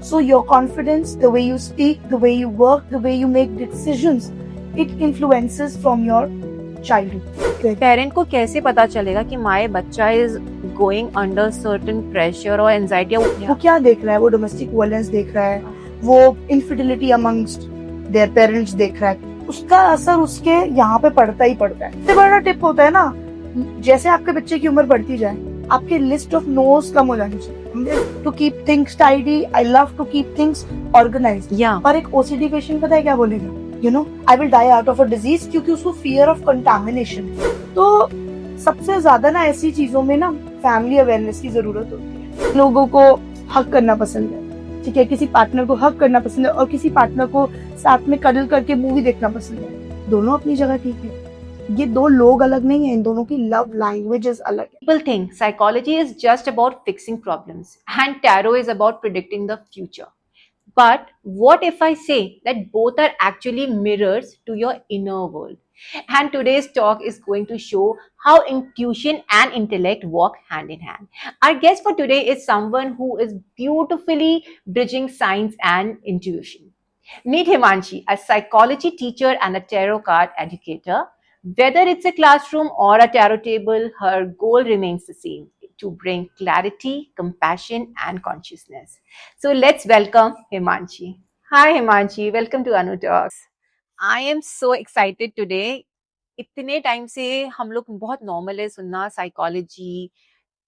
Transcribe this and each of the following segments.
So your confidence, the way you speak, the way you work, the way you make decisions, it influences from your childhood. Parent को कैसे पता चलेगा कि my बच्चा is going under certain pressure और anxiety? वो क्या देख रहा है? वो डोमेस्टिक वायलेंस देख रहा है, वो इनफिडिलिटी अमंगस्ट देयर पेरेंट्स देख रहा है, उसका असर उसके यहाँ पे पड़ता ही पड़ता है। सबसे बड़ा टिप होता है ना, जैसे आपके बच्चे की उम्र बढ़ती जाए, आपके लिस्ट ऑफ नोज कम हो जानी चाहिए। To keep things tidy, I love to keep things organised. पर एक ओसीडी पेशेंट पता है क्या बोलेगा? You know, I will die out of a disease, क्योंकि उसको फियर ऑफ कंटामिनेशन। तो सबसे ज्यादा ना ऐसी चीजों में ना फैमिली अवेयरनेस की जरूरत होती है। लोगों को हक करना पसंद है, ठीक है, किसी पार्टनर को हक करना पसंद है, और किसी पार्टनर को साथ में कडल करके मूवी देखना पसंद है। दोनों अपनी जगह ठीक है, ये दो लोग अलग नहीं है, इन दोनों की लव लैंग्वेजेस अलग है। People think psychology is just about fixing problems and tarot is about predicting the future. But what if I say that both are actually mirrors to your inner world? And today's talk is going to show how intuition and intellect walk hand in hand. Our guest for today is someone who is beautifully bridging science and intuition. Meet Himanshi, a psychology teacher and a tarot card educator. Whether it's a classroom or a tarot table, her goal remains the same: to bring clarity, compassion, and consciousness. So let's welcome Himanshi. Hi Himanshi, welcome to Anu Talks. I am so excited today. इतने time से हम लोग बहुत normal है सुनना psychology,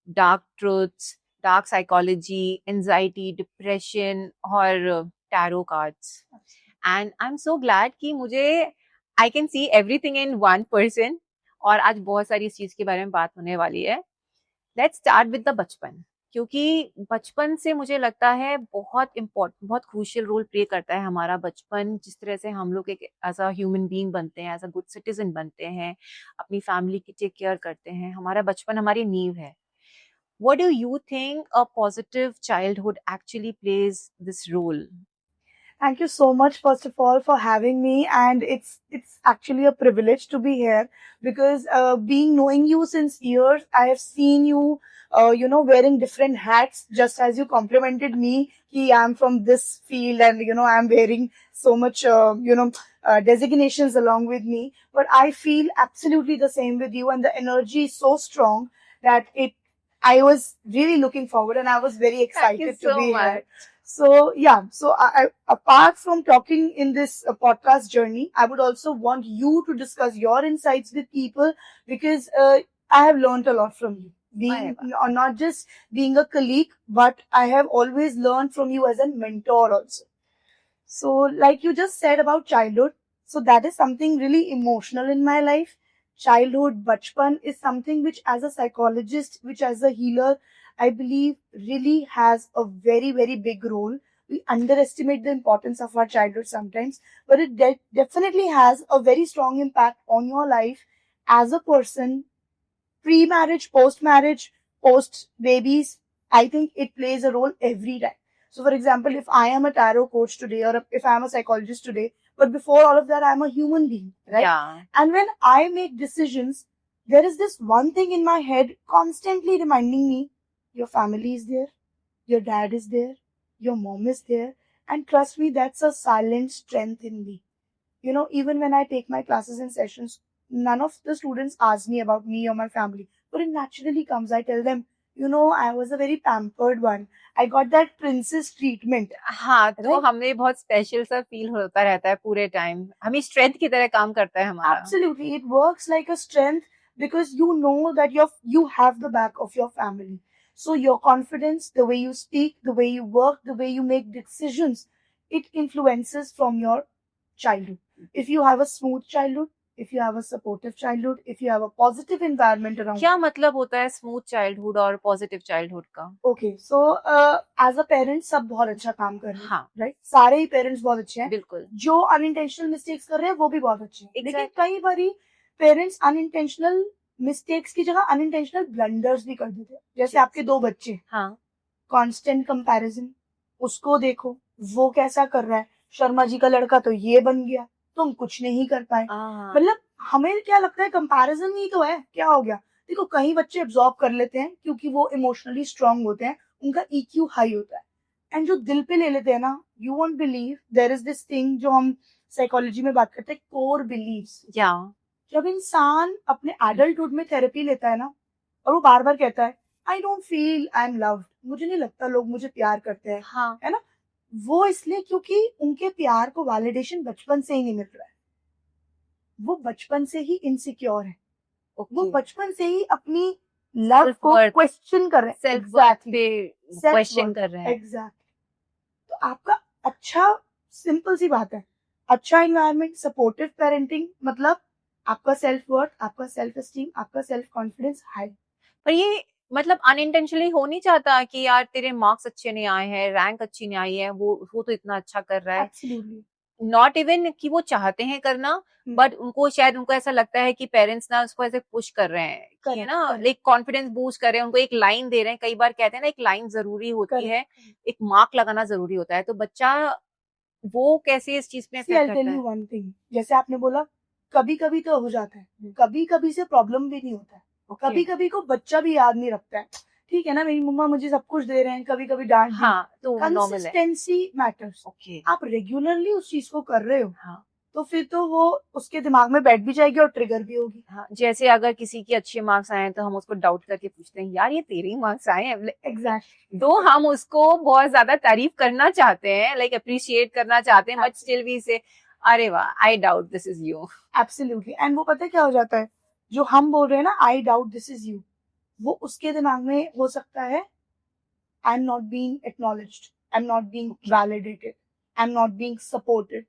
dark truths, dark psychology, anxiety, depression और tarot cards, and I am so glad कि मुझे I can see everything in one person. और आज बहुत सारी इस चीज के बारे में बात होने वाली है। लेट्स स्टार्ट विद द बचपन, क्योंकि बचपन से मुझे लगता है बहुत इम्पोर्टेंट, बहुत क्रूशियल रोल प्ले करता है हमारा बचपन। जिस तरह से हम लोग एक एज अ ह्यूमन बीइंग बनते हैं, एज अ गुड सिटीजन बनते हैं, अपनी फैमिली की टेक केयर करते हैं, हमारा बचपन हमारी नींव है। What do you think a positive childhood actually plays this role? Thank you so much, first of all, for having me, and it's actually a privilege to be here because being knowing you since years, I have seen you, wearing different hats. Just as you complimented me, कि I'm from this field, and I'm wearing so much, designations along with me. But I feel absolutely the same with you, and the energy is so strong that I was really looking forward, and I was very excited to be here. So yeah, so I apart from talking in this podcast journey, I would also want you to discuss your insights with people because I have learned a lot from you. Being not just being a colleague, but I have always learned from you as a mentor also. So like you just said about childhood, so that is something really emotional in my life. Childhood, bachpan is something which as a psychologist, which as a healer, I believe really has a very, very big role. We underestimate the importance of our childhood sometimes, but it definitely has a very strong impact on your life as a person, pre-marriage, post-marriage, post-babies. I think it plays a role every time. So for example, if I am a tarot coach today, or if I am a psychologist today, but before all of that, I'm a human being, right? Yeah. And when I make decisions, there is this one thing in my head constantly reminding me, your family is there, your dad is there, your mom is there, and trust me, that's a silent strength in me. Even when I take my classes and sessions, none of the students ask me about me or my family, but it naturally comes. I tell them, I was a very pampered one. I got that princess treatment. हाँ, तो हमें बहुत special सा feel होता रहता है पूरे time, हमें स्ट्रेंथ की तरह काम करता है हमारा। Absolutely, it works like a strength because you know that you have the back of your family. So your confidence, the way you speak, the way you work, the way you make decisions, it influences from your childhood. If you have a smooth childhood, if you have a supportive childhood, if you have a positive environment around. क्या मतलब होता है smooth childhood और positive childhood का? Okay, so as a parent सब बहुत अच्छा काम कर रहे हैं, हाँ, right? सारे ही पेरेंट्स बहुत अच्छे हैं, बिल्कुल। जो अनइंटेंशनल मिस्टेक्स कर रहे हैं वो भी बहुत अच्छे हैं, Exactly. लेकिन कई बारी पेरेंट्स अनइंटेंशनल मिस्टेक्स की जगह अनइंटेंशनल ब्लंडर्स भी कर देते हैं। जैसे आपके दो बच्चे, हाँ, कांस्टेंट कंपैरिजन, उसको देखो वो कैसा कर रहा है, शर्मा जी का लड़का तो ये बन गया, तुम कुछ नहीं कर पाए। मतलब हमें क्या लगता है कंपैरिजन ही तो है, क्या हो गया? देखो कई बच्चे एब्जॉर्ब कर लेते हैं क्योंकि वो इमोशनली स्ट्रांग होते हैं, उनका ईक्यू हाई होता है, एंड जो दिल पे ले लेते हैं ना, you won't believe, there is this thing जो हम साइकोलॉजी में बात करते हैं, कोर बिलीव्स। या जब इंसान अपने एडल्टहुड में थेरेपी लेता है ना, और वो बार बार कहता है I don't feel I M loved, मुझे नहीं लगता लोग मुझे प्यार करते हैं, हाँ है ना, वो इसलिए क्योंकि उनके प्यार को वैलिडेशन बचपन से ही नहीं मिल रहा है। वो बचपन से ही इनसिक्योर है, वो ओके बचपन से ही अपनी लव को Self-worth. क्वेश्चन कर रहे हैं। सेल्फ वर्थ एग्जैक्टली, पे सेल्फ क्वेश्चन वर्थ, कर रहे हैं। एग्जैक्टली। तो आपका अच्छा, सिंपल सी बात है, अच्छा इन्वायरमेंट, सपोर्टिव पेरेंटिंग, मतलब आपका सेल्फ वर्थ, आपका सेल्फ एस्टीम, आपका सेल्फ कॉन्फिडेंस हाई। पर ये मतलब अनइंटेंशनली हो नहीं चाहता कि यार तेरे मार्क्स अच्छे नहीं आए हैं, रैंक अच्छी नहीं आई है, वो तो इतना अच्छा कर रहा है। एब्सोल्युटली। नॉट इवन कि वो चाहते हैं करना, बट उनको शायद उनको ऐसा लगता है कि पेरेंट्स ना उसको ऐसे पुश कर रहे हैं कि है करेक्ट, ना, करेक्ट, लाइक कॉन्फिडेंस बूस्ट कर रहे हैं, उनको एक लाइन दे रहे हैं। कई बार कहते हैं ना एक लाइन जरूरी होती है, करेक्ट। एक मार्क लगाना जरूरी होता है। तो बच्चा वो कैसे इस चीज में सी आई इफेक्ट टेल करता यू है? वन थिंग, जैसे आपने बोला कभी कभी तो हो जाता है, कभी कभी से प्रॉब्लम भी नहीं होता है, ओके कभी कभी को बच्चा भी याद नहीं रखता है, ठीक है ना, मेरी मम्मा मुझे सब कुछ दे रहे हैं, कभी कभी डांट दी। हाँ तो नॉर्मल है। Consistency matters. ओके आप रेगुलरली उस चीज को कर रहे हो, हाँ तो फिर तो वो उसके दिमाग में बैठ भी जाएगी और ट्रिगर भी होगी। हाँ, जैसे अगर किसी के अच्छे मार्क्स आए हैं तो हम उसको डाउट करके पूछते हैं यार ये तेरे ही मार्क्स आए हैं। एग्जैक्टली, दो हम उसको बहुत ज्यादा तारीफ करना चाहते हैं, लाइक अप्रिशिएट करना चाहते हैं, बट स्टिल वी से अरे वाह I doubt this is you. Absolutely. And वो पता है क्या हो जाता है, जो हम बोल रहे हैं ना I doubt this is you, वो उसके दिमाग में हो सकता है I'm not being acknowledged, I'm not being validated, I'm not being supported.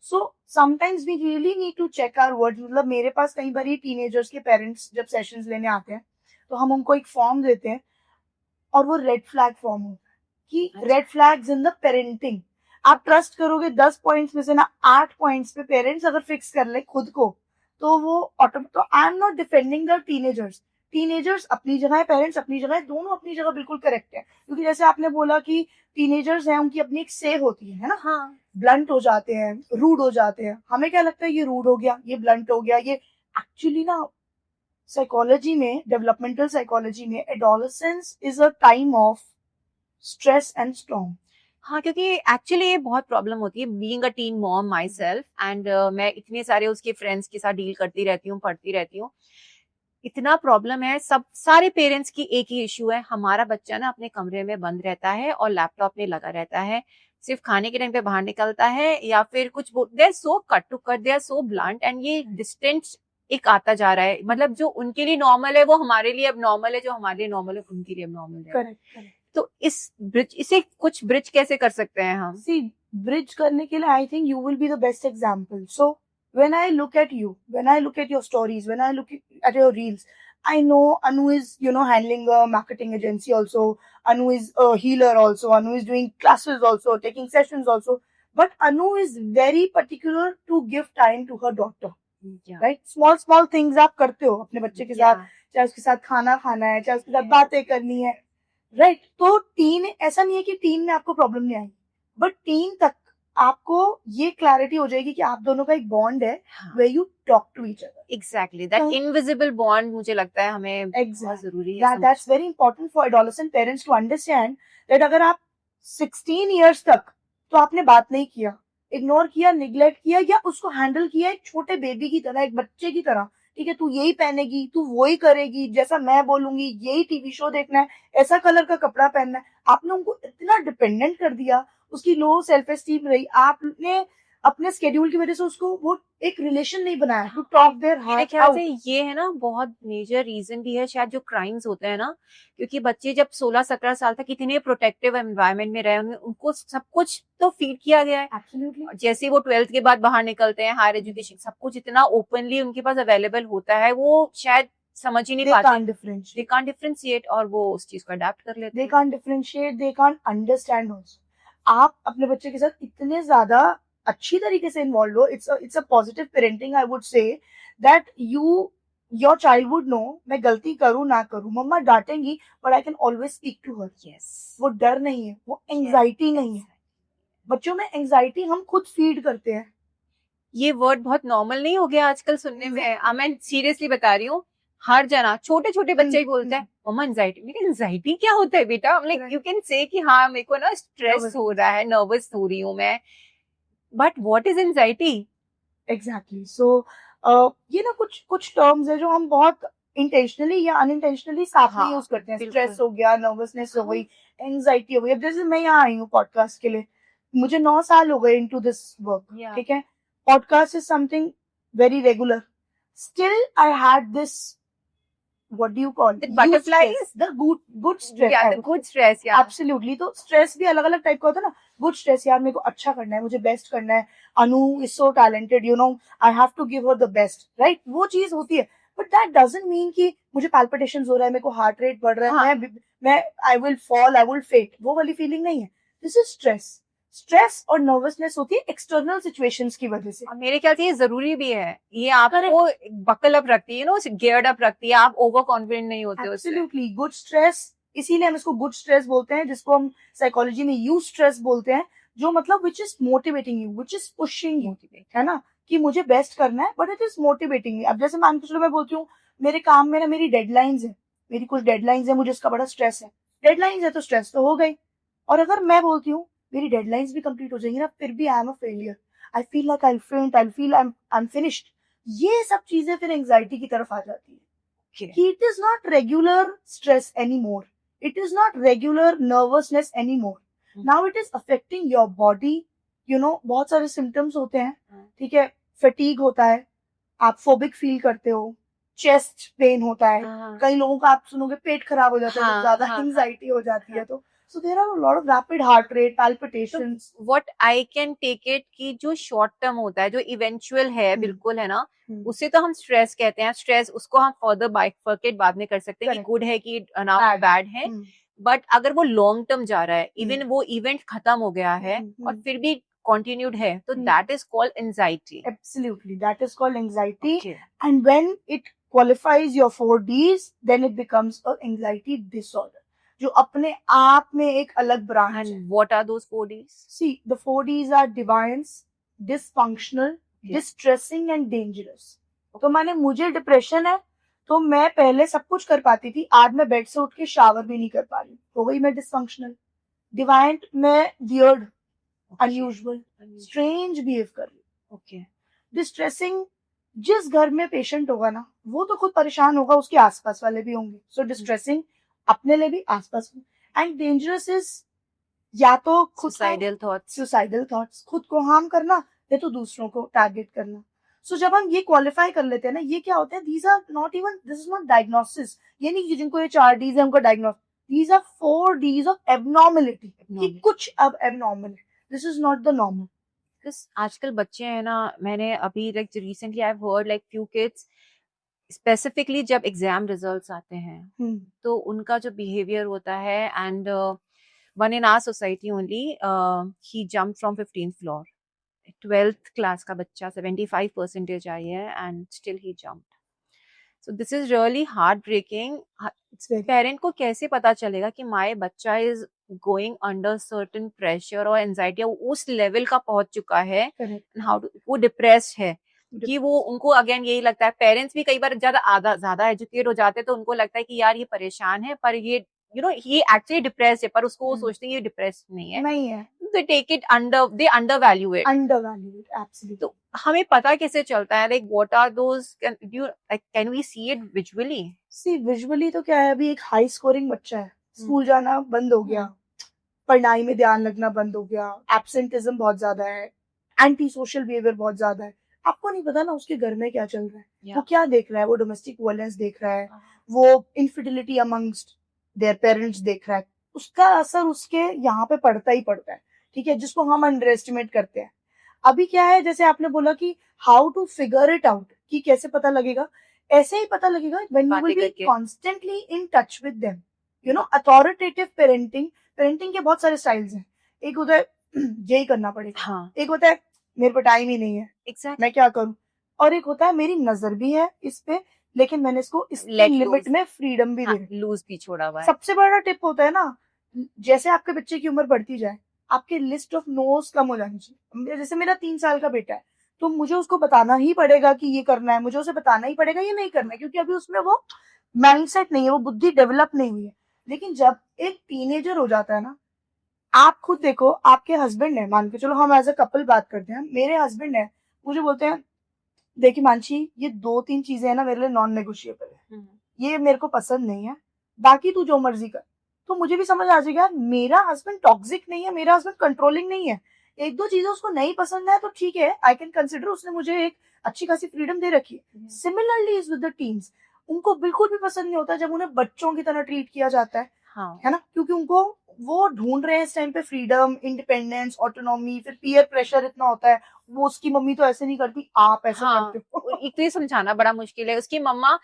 So sometimes we really need to check our words. मतलब मेरे पास कई बार टीनेजर्स के पेरेंट्स जब सेशंस लेने आते हैं, तो हम उनको एक फॉर्म देते हैं, और वो रेड फ्लैग फॉर्म होता है कि red flags in the parenting. आप ट्रस्ट करोगे 10 पॉइंट्स में से ना 8 पॉइंट्स पे पेरेंट्स अगर फिक्स कर ले खुद को, तो वो तो I am not defending the teenagers, teenagers अपनी जगह है, पेरेंट्स अपनी जगह है, दोनों अपनी जगह बिल्कुल करेक्ट है। क्योंकि जैसे आपने बोला कि टीनेजर्स हैं, उनकी अपनी एक से होती है ना, हाँ ब्लंट हो जाते हैं, रूड हो जाते हैं। हमें क्या लगता है ये रूड हो गया, ये ब्लंट हो गया, ये एक्चुअली ना साइकोलॉजी में, डेवलपमेंटल साइकोलॉजी में, adolescence is a time of stress and storm. हाँ, क्योंकि एक्चुअली ये बहुत प्रॉब्लम होती है being a tin mom my self, and मैं इतने सारे उसके फ्रेंड्स के साथ डील करती रहती हूँ, पढ़ती रहती हूँ। इतना प्रॉब्लम है, सब सारे पेरेंट्स की एक ही इश्यू है, हमारा बच्चा ना अपने कमरे में बंद रहता है और लैपटॉप में लगा रहता है, सिर्फ खाने के टाइम पे बाहर निकलता है या फिर कुछ they are so cut to cut, they are so blunt, and ये डिस्टेंस एक आता जा रहा है। मतलब जो उनके लिए नॉर्मल है वो हमारे लिए अब नॉर्मल है, जो हमारे लिए नॉर्मल है उनके लिए अब नॉर्मल है। करेक्ट। तो इसे कुछ ब्रिज कैसे कर सकते हैं हम? सी, ब्रिज करने के लिए I think you will be the best example. So when I look at you, when I look at your stories, when I look at your reels, I know Anu is, handling a marketing agency also. Anu is a healer also. Anu is doing classes also, taking sessions also. But Anu is very particular to give time to her daughter. Yeah. Right? Small things आप करते हो अपने बच्चे के साथ, चाहे उसके साथ खाना खाना है, चाहे उसके साथ बातें करनी है, राइट? तो टीन, ऐसा नहीं है कि टीन में आपको प्रॉब्लम नहीं आएगी, बट टीन तक आपको ये क्लैरिटी हो जाएगी कि आप दोनों का एक बॉन्ड है, where you talk to each other. Exactly, that invisible bond मुझे लगता है हमें बहुत जरूरी है। That's very important for adolescent parents to understand that अगर आप 16 years तक तो आपने बात नहीं किया, इग्नोर किया, निग्लेक्ट किया, या उसको हैंडल किया एक छोटे बेबी की तरह, एक बच्चे की तरह, ठीक है, तू यही पहनेगी, तू वही करेगी, जैसा मैं बोलूंगी, यही टीवी शो देखना है, ऐसा कलर का कपड़ा पहनना है, आपने उनको इतना डिपेंडेंट कर दिया, उसकी लो सेल्फ एस्टीम रही, आपने अपने स्केड्यूल की वजह से उसको वो एक रिलेशन नहीं बनाया to talk their heart out. मेरे ख्याल से ये है ना बहुत मेजर रीजन भी है शायद जो क्राइम्स होते हैं ना, क्योंकि बच्चे जब 16-17 साल तक इतने प्रोटेक्टिव एनवायरनमेंट में रहे, उनको सब कुछ तो फीड किया गया है। Absolutely. जैसे वो 12th के बाद बाहर निकलते हैं, हायर एजुकेशन, सब कुछ इतना ओपनली उनके पास अवेलेबल होता है, वो शायद समझ ही नहीं पाते, they can't differentiate, और वो उस चीज को अडेप्ट कर लेते हैं। They can't differentiate, they can't understand also. आप अपने बच्चे के साथ इतने ज्यादा अच्छी तरीके से इन्वॉल्व हो, it's a positive parenting, I would say that your child would know, मैं गलती करूँ ना करूँ, मम्मा डांटेंगी, but I can always speak to her. Yes. वो डर नहीं है, वो एंजाइटी नहीं है। बच्चों में एंजाइटी हम खुद फीड करते हैं। ये वर्ड बहुत नॉर्मल नहीं हो गया आजकल सुनने में, मैं सीरियसली बता रही हूँ, हर जना, छोटे छोटे बच्चे ही बोलते हम्म, हैं मम्मा एंजाइटी। लेकिन एंजाइटी क्या होता है बेटा? लाइक यू कैन से कि हाँ मेरे को ना स्ट्रेस nervous, हो रहा है, नर्वस हो रही हूँ मैं, but what is anxiety? Exactly. So ये ना कुछ कुछ टर्म्स है जो हम बहुत इंटेंशनली या अनइंटेंशनली साथ में हाँ यूज करते हैं। बिल्कुल। स्ट्रेस हो गया, नर्वसनेस हो हाँ गई, एंजाइटी हो गई। अब जैसे मैं यहाँ आई हूँ पॉडकास्ट के लिए, मुझे 9 साल हो गए इनटू दिस वर्क, या ठीक है। Podcast is something very regular, still I had this, what do you call it? The You stress, butterflies, the good stress, या I the would good say. Stress, या एब्सोल्युटली। तो stress भी अलग अलग type का होता है ना। गुड स्ट्रेस, यार मेरे को अच्छा करना है, मुझे बेस्ट करना है, Anu is so talented, you know, I have to give her the best, right, वो चीज होती है। बट दैट डजंट मीन कि मुझे पैल्पिटेशंस हो रहा है, मेरे को हार्ट रेट बढ़ रहा है, हाँ। मैं I will fall, I will fate, वो वाली फीलिंग नहीं है। This is stress. स्ट्रेस और नर्वसनेस होती है एक्सटर्नल सिचुएशंस की वजह से। और मेरे ख्याल से ये जरूरी भी है, ये आपको बकल अप रखती है, नो गियर्ड अप रखती है, आप ओवर कॉन्फिडेंट नहीं होते उससे। एब्सोल्युटली। गुड स्ट्रेस, इसीलिए हम इसको गुड स्ट्रेस बोलते हैं, जिसको हम साइकोलॉजी में यू स्ट्रेस बोलते हैं, जो मतलब which is motivating you, which is pushing you, है ना, कि मुझे बेस्ट करना है, but it is motivating me. अब जैसे मान के चलो मैं बोलती हूँ मेरे काम में ना मेरी डेडलाइंस है, मेरी कुछ डेडलाइंस है, मुझे इसका बड़ा स्ट्रेस है। डेडलाइंस है तो स्ट्रेस तो हो गई। और अगर मैं बोलती हूँ मेरी डेडलाइंस भी कंप्लीट हो जाएंगी ना, फिर भी I am a failure, I feel like I faint, I feel I am finished, ये सब चीजें फिर एंग्जाइटी की तरफ आ जाती है। It is not regular stress anymore. It is not regular nervousness anymore. Now it is affecting your body. You know, बहुत सारे symptoms होते हैं, ठीक है। fatigue होता है, आप phobic feel करते हो, chest pain होता है, कई लोगों का आप सुनोगे पेट खराब हो जाता है जब ज्यादा anxiety हो जाती है। तो so there are a lot of rapid heart rate, palpitations. What I can take it कि जो शॉर्ट टर्म होता है, जो इवेंचुअल है, बिल्कुल है ना, उसे तो हम स्ट्रेस कहते हैं। स्ट्रेस उसको हम फर्दर बाइफरकेट बाद में कर सकते हैं कि Correct. गुड है कि बैड है। बट अगर वो लॉन्ग टर्म जा रहा है, इवन वो इवेंट खत्म हो गया है और फिर भी कंटिन्यूड है, तो that is called anxiety. Absolutely, that is called anxiety. And when it qualifies your 4Ds, then it becomes a anxiety disorder, जो अपने आप में एक अलग ब्रांच है। And what are those 4Ds? See, the 4Ds are deviance, dysfunctional, distressing and dangerous. तो माने मुझे डिप्रेशन है, तो मैं पहले सब कुछ कर पाती थी, आज मैं बेड से उठ के शावर भी नहीं कर पा रही, हो गई मैं डिसफंक्शनल। डिवाइंट, मैं वियर्ड, अनयूजुअल, स्ट्रेंज बिहेव कर रही हूँ। ओके। डिस्ट्रेसिंग, जिस घर में पेशेंट होगा ना, वो तो खुद परेशान होगा, उसके आसपास वाले भी होंगे। सो डिस्ट्रेसिंग अपने लिए भी, आसपास में। एंड डेंजरस इज या तो खुद सुसाइडल थॉट्स, खुद को हार्म करना, या तो दूसरों को टारगेट करना। सो जब हम ये क्वालिफाई कर लेते हैं ना, ये क्या होता है, these are not even, this is not diagnosis. ये नहीं कि जिनको ये 4Ds है उनको diagnose, these are 4Ds of abnormality, कि कुछ अब एबनॉर्मल है। This is not the normal. आजकल बच्चे हैं ना, मैंने अभी like recently I have heard like few kids specifically जब एग्जाम रिजल्ट्स आते हैं तो उनका जो बिहेवियर होता है, and one in our society only ही jump from 15th floor, 12th class का बच्चा, 75% आई है एंड स्टिल ही jumped. So this is really heartbreaking. Parent को कैसे पता चलेगा कि माय बच्चा is going under certain pressure और एंजाइटी उस लेवल का पहुंच चुका है, हाउ वो डिप्रेस्ड है, कि वो उनको अगेन यही लगता है। पेरेंट्स भी कई बार ज्यादा एजुकेट हो जाते हैं, तो उनको लगता है कि यार ये परेशान है, पर ये ये एक्चुअली डिप्रेस्ड है, पर उसको वो सोचते हैं ये डिप्रेस्ड नहीं है। They take it they undervalue it. Absolutely. तो हमें पता कैसे चलता है, like what are those, can we see it visually? See, visually तो क्या है, अभी एक हाई स्कोरिंग बच्चा है, स्कूल जाना बंद हो गया, पढ़ाई में ध्यान लगना बंद हो गया, एब्सेंटिज्म बहुत ज्यादा है, एंटी सोशल बिहेवियर बहुत ज्यादा है। आपको नहीं पता ना उसके घर में क्या चल रहा है, वो क्या देख रहा है, वो डोमेस्टिक वायलेंस देख रहा है, वो इनफिडिलिटी अमंगस्ट देयर पेरेंट्स देख रहा है, उसका असर उसके यहाँ पे पड़ता ही पड़ता है, ठीक है, जिसको हम अंडर एस्टिमेट करते हैं। अभी क्या है, जैसे आपने बोला कि how to figure it out, कि कैसे पता लगेगा, ऐसे ही पता लगेगा when you will be constantly in touch with them. You know, authoritative parenting के बहुत सारे स्टाइल्स हैं। एक होता है यही करना पड़ेगा, एक होता है मेरे पे टाइम ही नहीं है, मैं क्या करूं, और एक होता है मेरी नजर भी है इस पे, लेकिन मैंने इसको इस लिमिट में फ्रीडम भी दे लूज भी छोड़ा हुआ है। सबसे बड़ा टिप होता है ना, जैसे आपके बच्चे की उम्र बढ़ती जाए, आपके लिस्ट ऑफ नोज कम हो जानी चाहिए। जैसे मेरा 3 साल का बेटा है, तो मुझे उसको बताना ही पड़ेगा कि ये करना है, मुझे उसे बताना ही पड़ेगा ये नहीं करना है, क्योंकि अभी उसमें वो माइंडसेट नहीं है, वो बुद्धि डेवलप नहीं हुई है। लेकिन जब एक टीनेजर हो जाता है ना, आप खुद देखो, आपके हस्बैंड है, मान के चलो हम एज अ कपल बात करते हैं, मेरे हस्बैंड है, मुझे बोलते हैं देखिए मानसी, ये 2-3 चीजें है ना मेरे लिए नॉन नेगोशिएबल है, ये मेरे को पसंद नहीं है, बाकी तू जो मर्जी कर। तो मुझे भी समझ आ जाएगा यार, मेरा हस्बैंड टॉक्सिक नहीं है, मेरा हस्बैंड कंट्रोलिंग नहीं है। एक दो चीजें उसको नहीं पसंद है तो ठीक है, आई कैन कंसिडर, उसने मुझे एक अच्छी खासी फ्रीडम दे रखी है। Similarly is with the teams, उनको बिल्कुल भी पसंद नहीं होता जब उन्हें बच्चों की तरह ट्रीट किया जाता है। हाँ है ना, क्योंकि उनको वो ढूंढ रहे हैं इस टाइम पे फ्रीडम, इंडिपेंडेंस, ऑटोनॉमी, फिर पीयर प्रेशर इतना होता है, वो उसकी मम्मी तो ऐसे नहीं करती, आप ऐसे हाँ करते हो। एक तो ये समझाना बड़ा मुश्किल है, उसकी मम्मा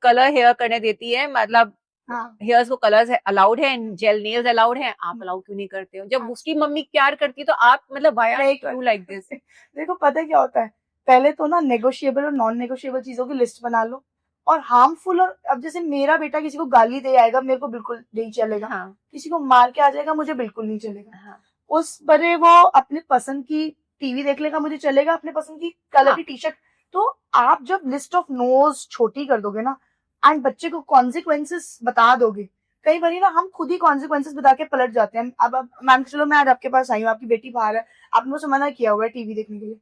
कलर हेयर करने देती है, मतलब हाँ हेयर्स को कलर्स अलाउड है, जेल नेल्स अलाउड है, आप अलाउ क्यों नहीं करते हो? जब उसकी मम्मी प्यार करती है तो आप मतलब व्हाई आर नहीं यू लाइक दिस? देखो पता है क्या होता है, पहले तो ना नेगोशिएबल और नॉन नेगोशिएबल चीजों की लिस्ट बना लो, और हार्मफुल, और अब जैसे मेरा बेटा किसी को गाली दे आएगा, मेरे को बिल्कुल नहीं चलेगा। हाँ किसी को मार के आ जाएगा, मुझे बिल्कुल नहीं चलेगा। हाँ उस बड़े वो अपने पसंद की टीवी देख लेगा, मुझे चलेगा, अपने पसंद की कलर हाँ की टी शर्ट। तो आप जब लिस्ट ऑफ नोज छोटी कर दोगे ना, एंड बच्चे को कॉन्सिक्वेंसेस बता दोगे, कई बार ना हम खुद ही कॉन्सिक्वेंसेस बता के पलट जाते हैं। अब मान के चलो मैं आज आपके पास आई हूँ, आपकी बेटी बाहर है, आपने मुझे मना किया हुआ है टीवी देखने के लिए,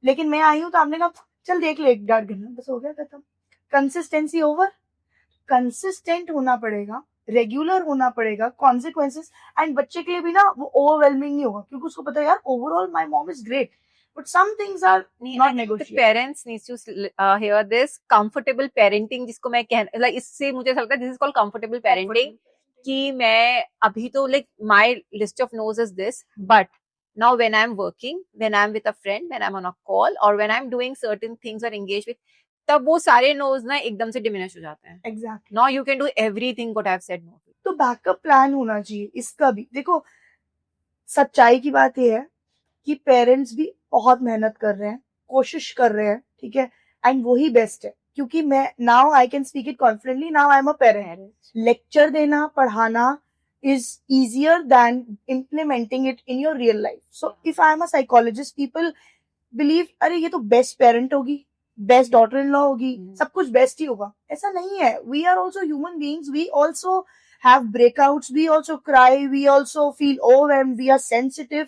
लेकिन मैं आई हूँ तो आपने कहा चल देख ले 1-1.5 घंटा, बस हो गया खत्म। Consistency over. कंसिस्टेंट होना पड़ेगा, रेगुलर होना पड़ेगा, कॉन्सिक्वेंसेस। एंड बच्चे के लिए भी ना वो ओवरवेलमिंग नहीं होगा, क्योंकि उसको पता है यार overall my mom is great, but some things are not negotiable. Parents needs to hear this comfortable parenting, जिसको मैं कह like, इससे मुझे ऐसा लगता है this is called comfortable parenting, कि मैं अभी तो like my list of noes is this, but now when I'm working, when I'm with a friend, when I'm on a call, or when I'm doing certain things or engaged with, तब वो सारे knows ना एकदम से diminish हो जाते हैं। Exactly. Now you can do everything what I've said no to. तो बैकअप प्लान होना चाहिए इसका भी। देखो सच्चाई की बात यह है कि पेरेंट्स भी बहुत मेहनत कर रहे हैं, कोशिश कर रहे हैं, ठीक है, एंड वही बेस्ट है। क्योंकि मैं now I can speak it confidently, now I am a parent. Lecture देना, पढ़ाना is easier than implementing it in your real life. So if I am a psychologist, people believe अरे ये तो best parent होगी, best daughter in law होगी, सब कुछ best ही होगा। ऐसा नहीं है। We are also human beings, we also have breakouts, we also cry, we also feel overwhelmed, we are sensitive.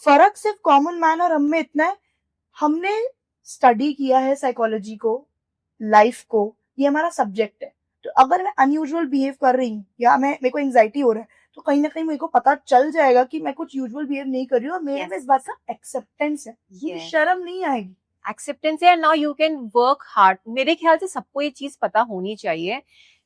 फर्क सिर्फ कॉमन मैन और हम में इतना है, हमने स्टडी किया है साइकोलॉजी को, लाइफ को, ये हमारा सब्जेक्ट है। तो अगर मैं अनयूजुअल बिहेव कर रही हूँ या मेरे को एंजाइटी हो रहा है, तो कहीं ना कहीं मेरे को पता चल जाएगा कि मैं कुछ यूजुअल बिहेव नहीं कर रही हूँ, और मेरे में इस बात का एक्सेप्टेंस है, मुझे शर्म नहीं आएगी। एक्सेप्टेंस है, now you can work hard. मेरे ख्याल से सबको ये चीज पता होनी चाहिए,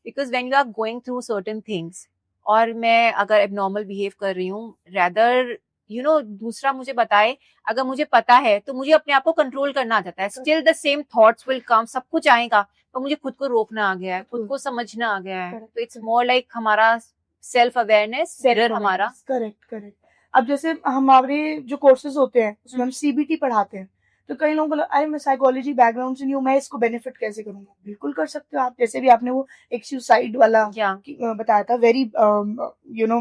because when you are going through certain things, और मैं अगर एबनॉर्मल बिहेव कर रही हूँ, रेदर यू नो दूसरा मुझे बताए, अगर मुझे पता है तो मुझे अपने आप को कंट्रोल करना आ जाता है। Still the same thoughts will come, सब कुछ आएगा, तो मुझे खुद को रोकना आ गया है, खुद को समझना आ गया है। तो इट्स मोर लाइक हमारा सेल्फ अवेयरनेस, मिरर हमारा। Correct correct. अब जैसे हमारे जो कोर्सेज होते हैं उसमें हम सीबीटी पढ़ाते हैं, तो कई लोगों को अरे मैं साइकोलॉजी बैकग्राउंड से नहीं हूँ, मैं इसको बेनिफिट कैसे करूंगा? बिल्कुल कर सकते हो आप। जैसे भी आपने वो एक सुसाइड वाला बताया था, very you know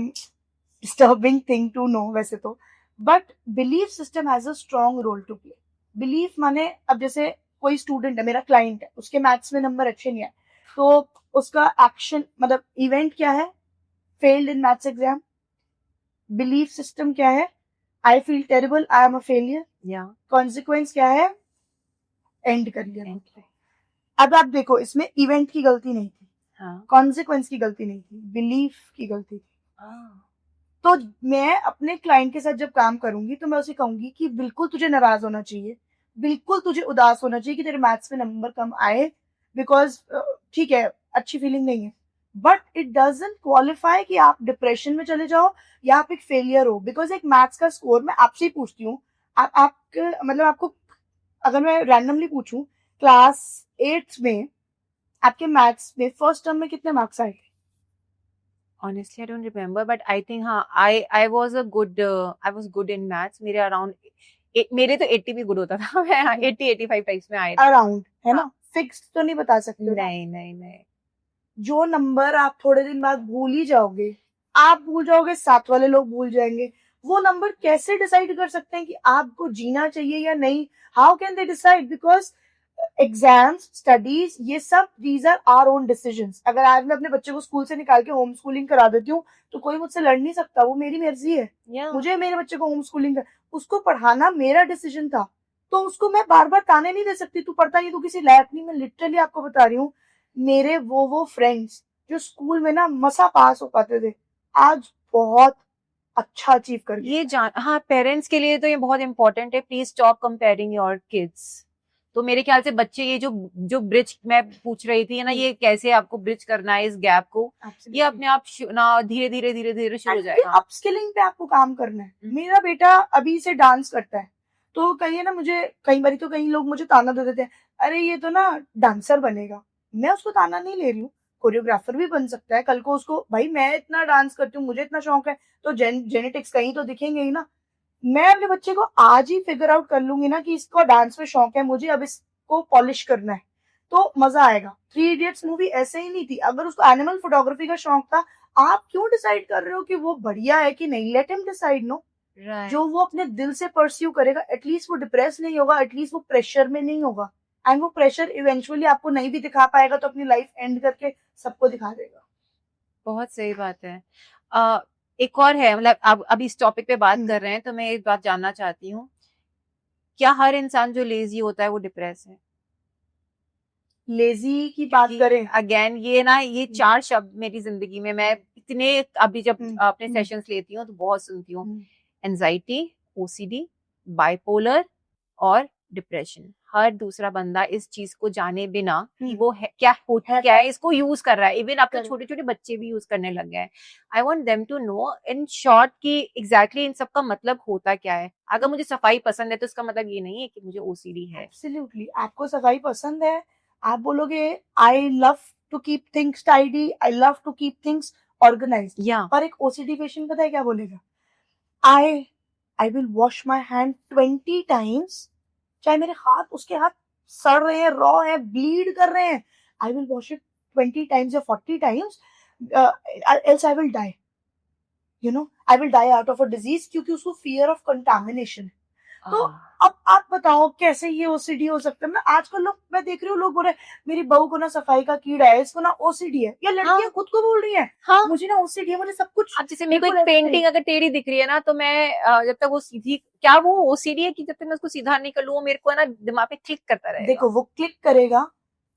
disturbing thing to know वैसे तो, but belief system has a strong role to play. Belief माने, अब जैसे कोई स्टूडेंट है, मेरा क्लाइंट है, उसके मैथ्स में नंबर अच्छे नहीं है, तो उसका एक्शन मतलब इवेंट क्या है? Failed in maths exam. Belief system क्या है? I feel terrible, I am a failure. Consequence क्या है? एंड कर लिया। अब आप देखो, इसमें इवेंट की गलती नहीं थी, कॉन्सिक्वेंस की गलती नहीं थी, बिलीफ की गलती थी। तो मैं अपने क्लाइंट के साथ जब काम करूंगी तो मैं उसे कहूंगी कि बिल्कुल तुझे नाराज होना चाहिए, बिल्कुल तुझे उदास होना चाहिए कि तेरे मैथ्स में नंबर कम आए, बिकॉज ठीक है अच्छी फीलिंग नहीं है, बट इट डजंट क्वालिफाई कि आप डिप्रेशन में चले जाओ या आप एक फेलियर हो। बिकॉज एक मैथ्स का स्कोर मैं आपसे ही पूछती हूँ, आपके मतलब आपको अगर मैं रैंडमली पूछूं, क्लास 8th में आपके मैथ्स में फर्स्ट टर्म में कितने मार्क्स आए थे? Honestly, I don't remember, but I think I was good in maths. मेरे around मेरे तो 80 भी good होता था, मैं 80-85 टाइप्स में आए थे। अराउंड है ना, फिक्स तो नहीं बता सकते। नहीं, जो नंबर आप थोड़े दिन बाद भूल ही जाओगे, आप भूल जाओगे, साथ वाले लोग भूल जाएंगे, वो नंबर कैसे डिसाइड कर सकते हैं कि आपको जीना चाहिए या नहीं? How can they decide? Because exams, studies, ये सब these are our own decisions. अगर आज मैं अपने बच्चे को स्कूल से निकाल के होम स्कूलिंग करा देती हूँ तो कोई मुझसे लड़ नहीं सकता, वो मेरी मर्जी है. Yeah. मुझे मेरे बच्चे को होम स्कूलिंग कर, उसको पढ़ाना मेरा डिसीजन था, तो उसको मैं बार बार ताने नहीं दे सकती, तू पढ़ता नहीं, तू किसी लायक नहीं. मैं लिटरली आपको बता रही हूँ, मेरे वो फ्रेंड्स जो स्कूल में ना मसा पास हो पाते थे, आज बहुत अच्छा अचीव कर गए. ये हाँ, पेरेंट्स के लिए तो ये बहुत इंपॉर्टेंट है. Please stop comparing your kids. तो मेरे ख्याल से बच्चे ये जो ब्रिज मैं पूछ रही थी ना, ये कैसे आपको ब्रिज करना है इस गैप को, ये अपने आप ना धीरे धीरे धीरे धीरे शुरू हो जाएगा. अपस्किलिंग पे आपको काम करना है. मेरा बेटा अभी से डांस करता है, तो कहिए ना, मुझे कई बार तो कई लोग मुझे ताना दे देते हैं, अरे ये तो ना डांसर बनेगा. मैं उसको ताना नहीं ले रही हूँ, कोरियोग्राफर भी बन सकता है कल को उसको. भाई मैं इतना डांस करती हूँ, मुझे इतना शौक है, तो जेनेटिक्स कहीं तो दिखेंगे ही ना. मैं अपने बच्चे को आज ही फिगर आउट कर लूंगी ना कि इसको डांस में शौक है, मुझे अब इसको पॉलिश करना है, तो मजा आएगा. 3 इडियट्स मूवी ऐसे ही नहीं थी. अगर उसको एनिमल फोटोग्राफी का शौक था, आप क्यों डिसाइड कर रहे हो कि वो बढ़िया है कि नहीं? Let him decide. नो, जो वो अपने दिल से परस्यू करेगा, एटलीस्ट वो डिप्रेस नहीं होगा, एटलीस्ट वो प्रेशर में नहीं होगा. एंड वो प्रेशर इवेंचुअली आपको नहीं भी दिखा पाएगा तो अपनी लाइफ एंड करके सबको दिखा देगा. बहुत सही बात है. एक और है, मतलब अब इस टॉपिक पे बात कर रहे हैं तो मैं एक बात जानना चाहती हूँ, क्या हर इंसान जो लेजी होता है वो डिप्रेस है? लेजी की बात करें, अगेन ये 4 शब्द मेरी जिंदगी में मैं इतने अभी जब अपने सेशंस लेती हूँ तो बहुत सुनती हूँ. एंजाइटी, ओसीडी, बाइपोलर और डिप्रेशन. हर दूसरा बंदा इस चीज को जाने बिना कि वो क्या है इसको यूज कर रहा है. इवन आपके छोटे छोटे बच्चे भी यूज करने लग गए हैं. I want them to know in short कि एग्जैक्टली इन सब का मतलब होता क्या है. अगर मुझे सफाई पसंद है तो इसका मतलब ये नहीं है कि मुझे ओसीडी है. एब्सोल्युटली. आपको सफाई पसंद है, आप बोलोगे I love to keep things tidy, I love to keep things organised. पर एक ओसीडी पेशेंट पता है क्या बोलेगा? I will wash my hand 20 times, चाहे मेरे हाथ, उसके हाथ सड़ रहे हैं, रॉ है, ब्लीड कर रहे हैं, I will wash it 20 times या 40 times, else I will die. You know, I will die out of a disease, क्योंकि उसको फियर ऑफ कंटामिनेशन. तो अब आप बताओ कैसे ये ओसीडी हो सकता है? ना आजकल लोग, मैं देख रही हूँ, लोग बोल रहे हैं मेरी बहू को ना सफाई का कीड़ा है, इसको ना ओसीडी है. या लड़कियां खुद को बोल रही है, मुझे ना ओसीडी है, मुझे सब कुछ. अब जैसे मेरे को एक पेंटिंग अगर टेढ़ी दिख रही है ना, तो मैं जब तक वो सीधी, क्या वो ओसीडी है कि जब तक मैं उसको सीधा नहीं कर लूं, वो मेरे को ना दिमाग पे क्लिक करता रहेगा. देखो, वो क्लिक करेगा,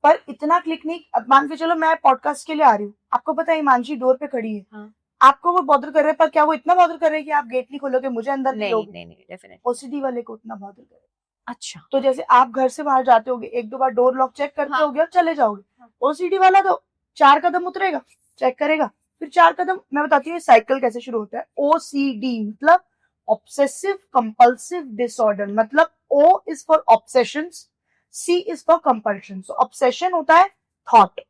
पर इतना क्लिक नहीं. अब मान के चलो मैं पॉडकास्ट के लिए आ रही हूँ, आपको पता है हिमांशी डोर पे खड़ी है, आपको वो बॉदर कर रहे हैं, पर क्या वो इतना बॉदर कर रहे हैं कि आप गेट नहीं खोलोगे, मुझे अंदर नहीं, डेफिनेटली. ओसीडी वाले को उतना बॉदर करे. अच्छा, तो जैसे आप घर से बाहर जाते होगे, 1-2 बार डोर लॉक चेक करते होगे और चले जाओगे. ओसीडी वाला तो 4 कदम उतरेगा, चेक करेगा, फिर 4 कदम. मैं बताती हूँ साइकिल कैसे शुरू होता है. ओसीडी मतलब ऑब्सेसिव कंपल्सिव डिसऑर्डर. मतलब O is for obsessions, C is for compulsion. So obsession होता है थॉट,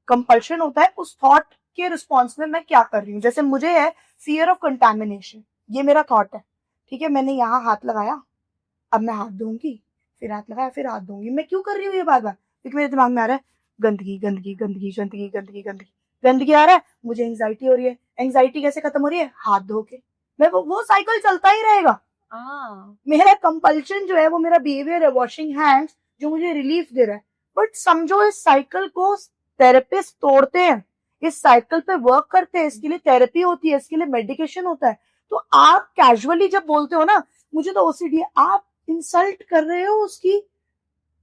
कंपल्शन होता है उस थॉट के रिस्पॉन्स में मैं क्या कर रही हूँ. जैसे मुझे है फियर ऑफ कंटामिनेशन, ये मेरा थॉट है, ठीक है, मैंने यहाँ हाथ लगाया, अब मैं हाथ धोऊंगी, फिर हाथ लगाया, फिर हाथ धोऊंगी. मैं क्यों कर रही हूँ ये बार बार? क्योंकि मेरे दिमाग में आ रहा है गंदगी गंदगी गंदगी गंदगी गंदगी गंदगी गंदगी आ रहा है, मुझे एंग्जाइटी हो रही है. एंग्जाइटी कैसे खत्म हो रही है? हाथ धो के. मैं वो साइकिल चलता ही रहेगा. मेरा कंपल्शन जो है वो मेरा बिहेवियर है, वॉशिंग हैंड्स, जो मुझे रिलीफ दे रहा है. बट समझो इस साइकिल को थेरेपिस्ट तोड़ते हैं, इस साइकिल पे वर्क करते हैं, इसके लिए थेरेपी होती है, इसके लिए मेडिकेशन होता है. तो आप कैजुअली जब बोलते हो ना मुझे तो ओसीडी है, आप इंसल्ट कर रहे हो उसकी,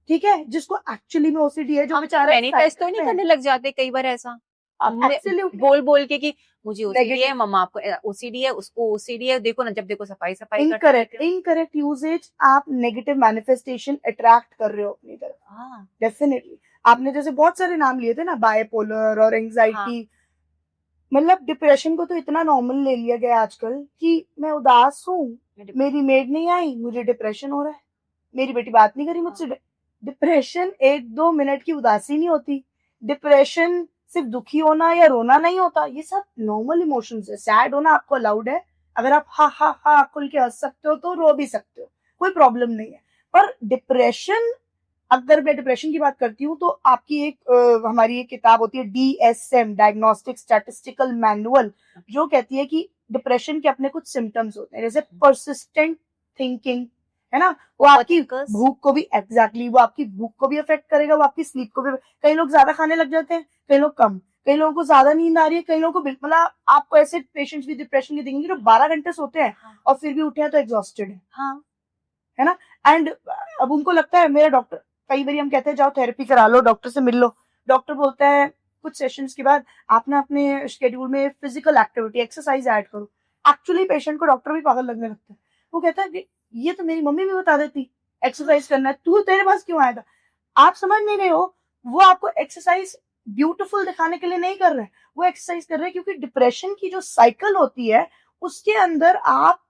ठीक है, जिसको एक्चुअली में ओसीडी है, जो बेचारा मैनिफेस्ट तो नहीं करने लग जाते कई बार ऐसा बोल बोल के कि मुझे ओसीडी है, मम्मा आपको ओसीडी है, उसको ओसीडी है, देखो ना, जब देखो सफाई सफाई. इनकरेक्ट यूजेज, आप नेगेटिव मैनिफेस्टेशन अट्रैक्ट कर रहे हो अपनी तरफ. डेफिनेटली. आपने जैसे बहुत सारे नाम लिए थे ना, बाइपोलर और एंग्जाइटी. मतलब डिप्रेशन को तो इतना नॉर्मल ले लिया गया आजकल कि मैं उदास हूँ, मेरी मेड नहीं आई, मुझे डिप्रेशन हो रहा है, मेरी बेटी बात नहीं करी मुझसे. डिप्रेशन 1-2 मिनट की उदासी नहीं होती. डिप्रेशन सिर्फ दुखी होना या रोना नहीं होता, ये सब नॉर्मल इमोशंस है. सैड होना आपको अलाउड है, अगर आप हा हा हा खुल के हंस सकते हो तो रो भी सकते हो, कोई प्रॉब्लम नहीं है. पर डिप्रेशन, अगर मैं डिप्रेशन की बात करती हूँ तो आपकी एक हमारी एक किताब होती है DSM, डायग्नोस्टिक स्टैटिस्टिकल मैनुअल, जो कहती है कि डिप्रेशन के अपने कुछ सिम्टम्स होते हैं, जैसे परसिस्टेंट थिंकिंग, है ना, वो आपकी Overthinkers. भूख को भी एग्जैक्टली वो आपकी भूख को भी अफेक्ट करेगा, वो आपकी स्लीप को भी। कई लोग ज्यादा खाने लग जाते हैं, कई लोग कम, कई लोगों को ज्यादा नींद आ रही है, कई लोगों को बिल्कुल, मतलब आपको ऐसे पेशेंट्स भी डिप्रेशन के देखेंगे जो 12 घंटे सोते हैं हाँ. और फिर भी उठे हैं तो एग्जॉस्टेड है, हाँ. है ना। एंड अब उनको लगता है मेरा डॉक्टर, कई बार हम कहते हैं जाओ थेरेपी करा लो, डॉक्टर से मिल लो, डॉक्टर बोलता है कुछ सेशंस के बाद आप ना अपने शेड्यूल में फिजिकल एक्टिविटी एक्सरसाइज ऐड करो। एक्चुअली पेशेंट को डॉक्टर भी पागल लगने लगता है, वो कहता है कि ये तो मेरी मम्मी भी बता देती एक्सरसाइज करना है, तू तेरे पास क्यों आया था। आप समझ नहीं रहे हो, वो आपको एक्सरसाइज ब्यूटीफुल दिखाने के लिए नहीं कर रहे हैं, वो एक्सरसाइज कर रहे हैं क्योंकि डिप्रेशन की जो साइकिल होती है उसके अंदर आप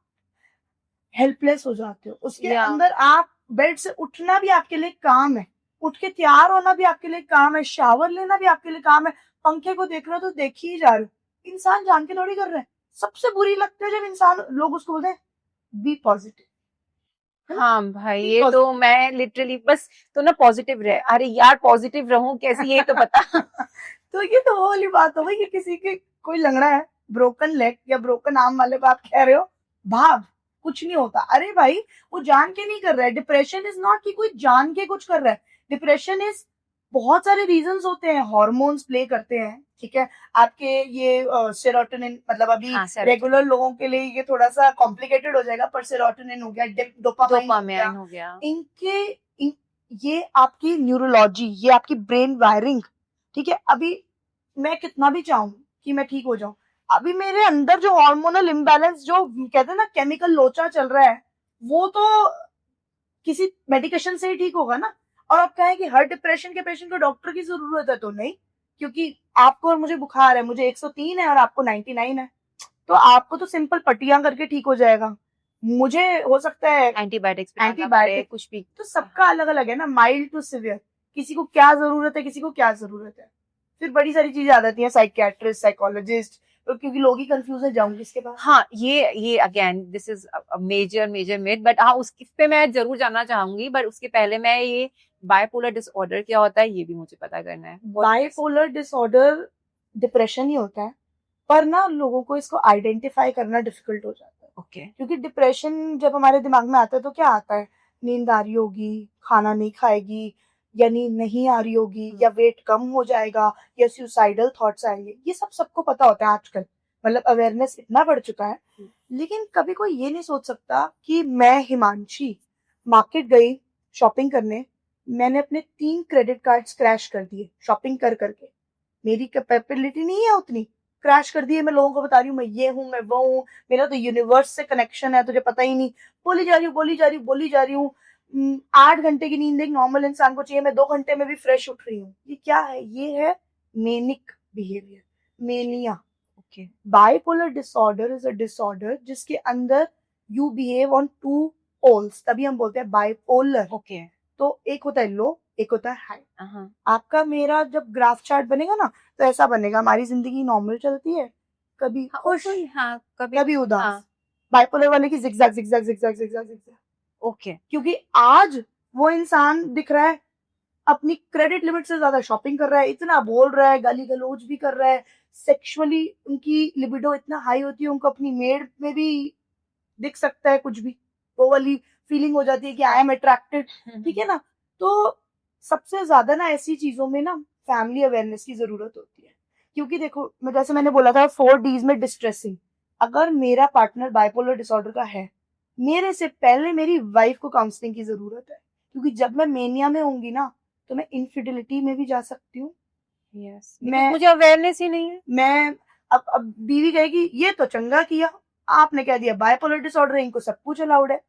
हेल्पलेस हो जाते हो, उसके Yeah. अंदर आप बेड से उठना भी आपके लिए काम है, उठ के तैयार होना भी आपके लिए काम है, शावर लेना भी आपके लिए काम है, पंखे को देख रहे हो तो देख ही जा रहे हो, इंसान जान के थोड़ी कर रहे हैं। सबसे बुरी लगती है जब इंसान, लोग उसको बोलते हैं बी पॉजिटिव। हाँ भाई, ये तो मैं लिटरली बस तो ना पॉजिटिव रहे, अरे यार पॉजिटिव रहूं कैसे ये तो बता। तो ये तो वो वाली बात हो गई कि किसी के कोई लंगड़ा है, ब्रोकन लेग या ब्रोकन आर्म वाले को आप कह रहे हो भाग, कुछ नहीं होता। अरे भाई वो जान के नहीं कर रहा है। डिप्रेशन इज नॉट कि कोई जान के कुछ कर रहा है, डिप्रेशन इज बहुत सारे रीजंस होते हैं, हार्मोन्स प्ले करते हैं, ठीक है। आपके ये सेरोटोनिन, मतलब अभी हाँ, serotonin. रेगुलर लोगों के लिए ये थोड़ा सा कॉम्प्लिकेटेड हो जाएगा, पर सेरोटोनिन हो गया, डोपामाइन हो गया, ये आपकी न्यूरोलॉजी, ये आपकी ब्रेन वायरिंग, ठीक है। अभी मैं कितना भी चाहूं कि मैं ठीक हो जाऊं, अभी मेरे अंदर जो हार्मोनल इम्बैलेंस, जो कहते हैं ना केमिकल लोचा चल रहा है, वो तो किसी मेडिकेशन से ही ठीक होगा ना। और आप कहें कि हर डिप्रेशन के पेशेंट को डॉक्टर की जरूरत है, तो नहीं, क्योंकि आपको और मुझे बुखार है, मुझे 103 है और आपको 99 है, तो आपको तो सिंपल पट्टियां करके ठीक हो जाएगा, मुझे हो सकता है एंटीबायोटिक कुछ भी। तो सबका अलग अलग है ना, माइल्ड टू सिवियर, किसी को क्या जरूरत है, किसी को क्या जरूरत है। फिर बड़ी सारी चीजें आ जाती हैं, साइकियाट्रिस्ट, साइकोलॉजिस्ट, तो क्योंकि लोग ही कंफ्यूज है, जाऊंगी इसके बाद। हाँ, ये again this is major myth, but हाँ उस पे मैं जरूर जानना चाहूंगी, बट उसके पहले मैं ये बायपोलर डिसऑर्डर क्या होता है ये भी मुझे पता करना है। बायपोलर डिसऑर्डर डिप्रेशन ही होता है, पर ना लोगों को इसको आइडेंटिफाई करना डिफिकल्ट हो जाता है। ओके। क्योंकि डिप्रेशन जब हमारे दिमाग में आता है तो क्या आता है, नींद आ रही होगी, खाना नहीं खाएगी, या नींद नहीं आ रही होगी, या वेट कम हो जाएगा, या सुसाइडल थॉट्स आएंगे, ये सब सबको पता होता है आजकल, मतलब अवेयरनेस इतना बढ़ चुका है। लेकिन कभी कोई ये नहीं सोच सकता कि मैं हिमांशी मार्केट गई शॉपिंग करने, मैंने अपने 3 क्रेडिट कार्ड्स क्रैश कर दिए शॉपिंग कर करके, मेरी कैपेबिलिटी नहीं है उतनी, क्रैश कर दिए, मैं लोगों को बता रही हूँ मैं ये हूँ, मैं वो हूँ, मेरा तो यूनिवर्स से कनेक्शन है, तुझे पता ही नहीं, बोली जा रही हूँ 8 घंटे की नींद एक नॉर्मल इंसान को चाहिए, मैं 2 घंटे में भी फ्रेश उठ रही हूँ। ये क्या है, ये है manic behaviour, mania. Okay. Bipolar disorder is a disorder जिसके अंदर यू बिहेव ऑन 2 पोल्स, तभी हम बोलते हैं बाइपोलर। ओके। तो एक होता है लो, एक होता है हाई। हाँ। आपका मेरा जब ग्राफ चार्ट बनेगा ना, तो ऐसा बनेगा, हमारी जिंदगी नॉर्मल चलती है, कभी खुश, हाँ, कभी उदास। हाँ। बाइपोलर वाले की zigzag zigzag zigzag zigzag zigzag. Okay. क्योंकि आज वो इंसान दिख रहा है अपनी क्रेडिट लिमिट से ज्यादा शॉपिंग कर रहा है, इतना बोल रहा है, गाली गलौज भी कर रहा है, सेक्सुअली उनकी लिबिडो इतना हाई होती है, उनको अपनी मेड में भी दिख सकता है कुछ भी, वो वाली फीलिंग हो जाती है कि आई एम अट्रैक्टेड, ठीक है ना। तो सबसे ज्यादा ना ऐसी चीजों में ना फैमिली अवेयरनेस की जरूरत होती है, क्योंकि देखो मैं जैसे मैंने बोला था 4 Ds में डिस्ट्रेसिंग, अगर मेरा पार्टनर बाइपोलर डिसऑर्डर का है, मेरे से पहले मेरी वाइफ को काउंसलिंग की जरूरत है, क्योंकि जब मैं मेनिया में होंगी ना तो मैं इनफिडिलिटी में भी जा सकती हूँ। यस, मुझे अवेयरनेस ही नहीं है। मैं अब बीवी कहेगी ये तो चंगा किया, आपने कह दिया बाइपोलर डिसऑर्डर है, इनको सब कुछ अलाउड है।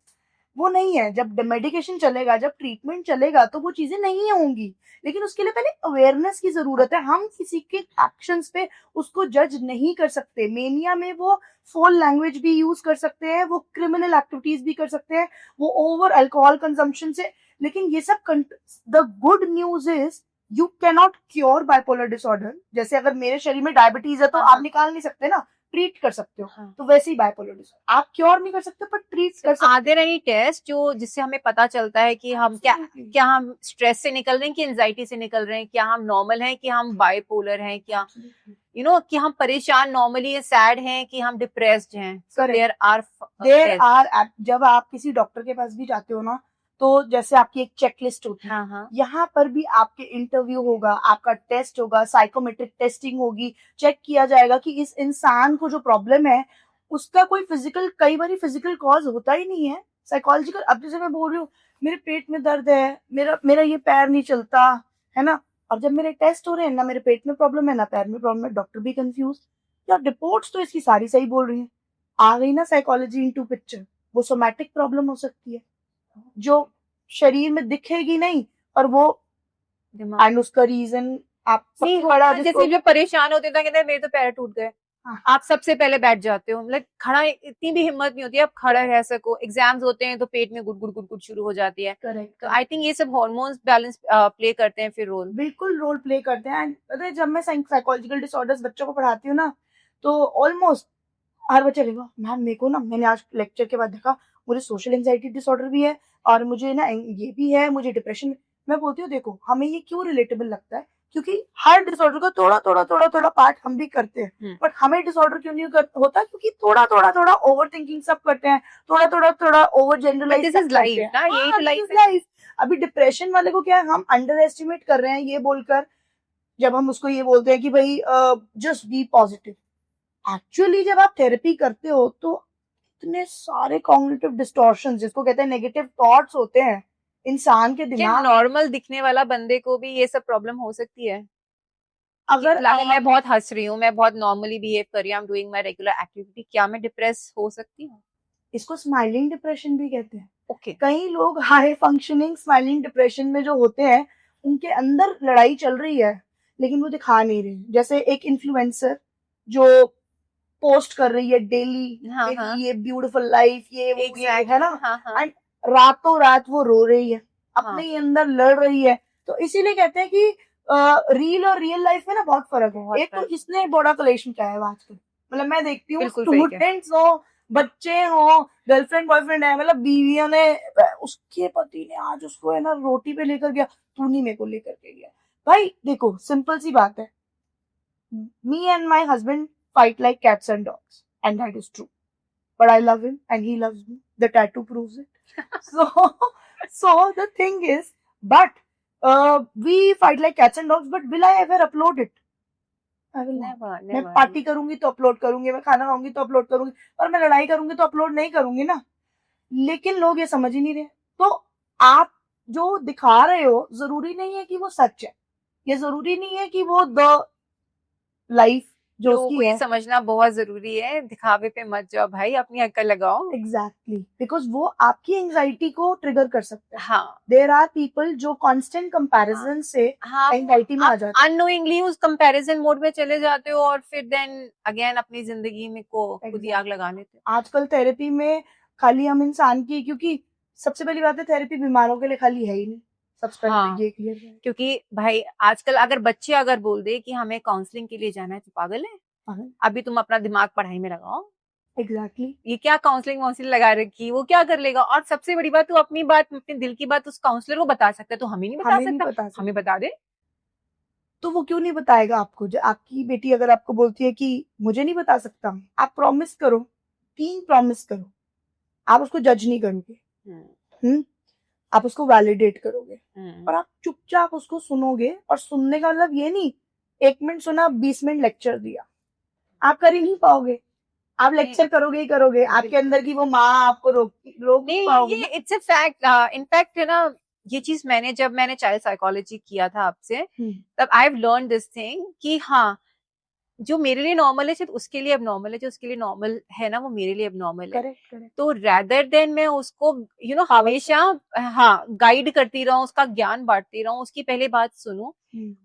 वो नहीं है, जब मेडिकेशन चलेगा, जब ट्रीटमेंट चलेगा तो वो चीजें नहीं होंगी, लेकिन उसके लिए पहले अवेयरनेस की जरूरत है। हम किसी के एक्शंस पे उसको जज नहीं कर सकते। मेनिया में वो फोल लैंग्वेज भी यूज कर सकते हैं, वो क्रिमिनल एक्टिविटीज भी कर सकते हैं, वो ओवर अल्कोहल कंजम्पशन से, लेकिन ये सब the good news is you can not cure bipolar disorder. जैसे अगर मेरे शरीर में डायबिटीज है तो आप निकाल नहीं सकते ना, ट्रीट कर सकते हो। तो वैसे ही बाइपोलर डिसऑर्डर आप क्योर नहीं कर सकते पर ट्रीट कर सकते। आर देयर एनी टेस्ट जो जिससे हमें पता चलता है कि हम क्या हम स्ट्रेस से निकल रहे हैं कि एंजाइटी से निकल रहे हैं, क्या हम नॉर्मल हैं कि हम बाइपोलर हैं, क्या कि हम परेशान नॉर्मली सैड हैं कि हम डिप्रेस्ड हैं. So Correct. there there are जब आप किसी डॉक्टर के पास भी जाते हो ना, तो जैसे आपकी एक चेकलिस्ट होती है, हाँ हाँ यहाँ पर भी आपके इंटरव्यू होगा, आपका टेस्ट होगा, साइकोमेट्रिक टेस्टिंग होगी, चेक किया जाएगा कि इस इंसान को जो प्रॉब्लम है उसका कोई फिजिकल, कई बार फिजिकल कॉज होता ही नहीं है, साइकोलॉजिकल. अब जैसे मैं बोल रही हूँ मेरे पेट में दर्द है, मेरा मेरा ये पैर नहीं चलता है ना, और जब मेरे टेस्ट हो रहे हैं ना मेरे पेट में प्रॉब्लम है ना पैर में प्रॉब्लम है, डॉक्टर भी कंफ्यूज. यार रिपोर्ट्स तो इसकी सारी सही बोल रही है. आ गई ना साइकोलॉजी इनटू पिक्चर. वो सोमैटिक प्रॉब्लम हो सकती है जो शरीर में दिखेगी नहीं, और वो दिमाग एंड उसका रीजन आप नहीं सबसे बड़ा होता. जैसे जो परेशान होते हैं कहते हैं मेरे तो पैर टूट गए, हाँ. आप सबसे पहले बैठ जाते हो. मतलब खड़ा, इतनी भी हिम्मत नहीं होती है आप खड़ा रह सको. एग्जाम्स होते हैं तो पेट में गुड़ गुड़ गुड़ गुड़ शुरू हो जाती है. करेक्ट. तो आई थिंक ये सब हार्मोन्स बैलेंस प्ले करते हैं फिर रोल. बिल्कुल रोल प्ले करते हैं. एंड पता है जब मैं साइकोलॉजिकल डिसऑर्डर्स बच्चों को पढ़ाती हूँ ना, तो ऑलमोस्ट हर बच्चा कहेगा मैम मेरे को ना, मैंने आज लेक्चर के बाद देखा मुझे सोशल एंजाइटी डिसऑर्डर भी है और मुझे ना ये भी है, मुझे डिप्रेशन. मैं बोलती हूँ देखो हमें ये क्यों रिलेटेबल लगता है, क्योंकि हर डिसऑर्डर का थोड़ा थोड़ा थोड़ा थोड़ा पार्ट हम भी करते हैं, बट हमें डिसऑर्डर क्यों नहीं होता, क्योंकि थोड़ा थोड़ा थोड़ा ओवर थिंकिंग सब करते हैं, थोड़ा थोड़ा थोड़ा over generalise. This is life ना, यही तो लाइफ है. लाइफ. अभी डिप्रेशन वाले को क्या है, हम अंडर एस्टिमेट कर रहे हैं ये बोलकर, जब हम उसको ये बोलते हैं कि भाई जस्ट बी पॉजिटिव. एक्चुअली जब आप थेरेपी करते हो तो इतने सारे कॉग्निटिव डिस्टॉर्शन, जिसको कहते हैं नेगेटिव थॉट्स होते हैं इंसान के क्या दिमाग. नॉर्मल दिखने वाला बंदे को भी ये सब प्रॉब्लम हो सकती है? अगर मैं बहुत हंस रही हूँ, मैं बहुत नॉर्मली बिहेव कर रही हूँ, I am doing my regular activity, क्या मैं डिप्रेस हो सकती हूँ? इसको स्माइलिंग डिप्रेशन भी कहते हैं. ओके. कई लोग हाई फंक्शनिंग स्माइलिंग डिप्रेशन में जो होते हैं उनके अंदर लड़ाई चल रही है लेकिन वो दिखा नहीं रहे. जैसे एक इन्फ्लुएंसर जो पोस्ट कर रही है डेली हाँ, हाँ. ये ब्यूटीफुल लाइफ, ये वो, ये है ना, हाँ, हाँ. एंड रातों रात वो रो रही है, अपने हाँ. ही अंदर लड़ रही है. तो इसीलिए कहते हैं कि रील और रियल लाइफ में ना बहुत फर्क है. एक तो इसने बड़ा कलेश मचाया है आजकल. मतलब मैं देखती हूँ स्टूडेंट्स हो, बच्चे हो, गर्लफ्रेंड बॉयफ्रेंड है, मतलब बीवियों ने, उसके पति ने आज उसको है ना रोटी पे लेकर गया, तू नहीं मेरे को लेकर के गया. भाई देखो सिंपल सी बात है, me and my husband fight like cats and dogs, and that is true. But I love him and he loves me. The tattoo proves it. So the thing is, but we fight like cats and dogs. But will I ever upload it? I will never. मैं party करूंगी तो upload करूंगी, मैं खाना खाऊंगी तो upload करूंगी, और मैं लड़ाई करूंगी तो अपलोड नहीं करूंगी ना. लेकिन लोग ये समझ ही नहीं रहे. तो आप जो दिखा रहे हो जरूरी नहीं है कि वो सच है, ये जरूरी नहीं है कि वो द लाइफ जो उसकी है. समझना बहुत जरूरी है, दिखावे पे मत जाओ भाई, अपनी अक्ल लगाओ. एग्जैक्टली, बिकॉज वो आपकी एंजाइटी को ट्रिगर कर सकता है. हाँ. देयर आर पीपल जो कांस्टेंट कंपैरिजन से एंजाइटी में आ जाते हैं, अननोइंगली उस कंपैरिजन मोड में चले जाते हो और फिर देन अगेन अपनी जिंदगी में को खुद ही आग लगा लेते हो. आजकल थेरेपी में खाली हम इंसान की, क्योंकि सबसे पहली बात है थेरेपी बीमारों के लिए खाली है ही नहीं. सबसे पहले ये क्लियर है, क्योंकि भाई आजकल अगर बच्चे अगर बोल दे कि हमें काउंसलिंग के लिए जाना है तो पागल है. अभी तुम अपना दिमाग पढ़ाई में लगाओ. एग्जैक्टली. ये क्या काउंसलिंग लगा रखी, वो क्या कर लेगा. और सबसे बड़ी बात, तू अपनी बात, अपने दिल की बात उस काउंसलर को बता सकता है, तो हमें नहीं बता सकता. हमें बता दे. तो वो क्यों नहीं बताएगा आपको. जो आपकी बेटी अगर आपको बोलती है कि मुझे नहीं बता सकता, आप प्रॉमिस करो, 3 प्रॉमिस करो, आप उसको जज नहीं करोगे, आप उसको वैलिडेट करोगे, और आप चुपचाप उसको सुनोगे. और सुनने का मतलब ये नहीं 1 मिनट सुना 20 मिनट लेक्चर दिया, आप कर ही नहीं पाओगे. आप लेक्चर करोगे ही करोगे, आपके अंदर की वो माँ आपको रोक नहीं पाओगे. ये इट्स अ फैक्ट. इनफैक्ट है ना, ये चीज जब मैंने चाइल्ड साइकोलॉजी किया था आपसे, तब I have learn this thing कि हाँ, जो मेरे लिए नॉर्मल है शायद उसके लिए अब नॉर्मल है, जो उसके लिए नॉर्मल है ना वो मेरे लिए अब नॉर्मल है. करेक्ट. तो रैदर देन मैं उसको हमेशा गाइड करती रहूं, उसका ज्ञान बांटती रहूं, उसकी पहले बात सुनूं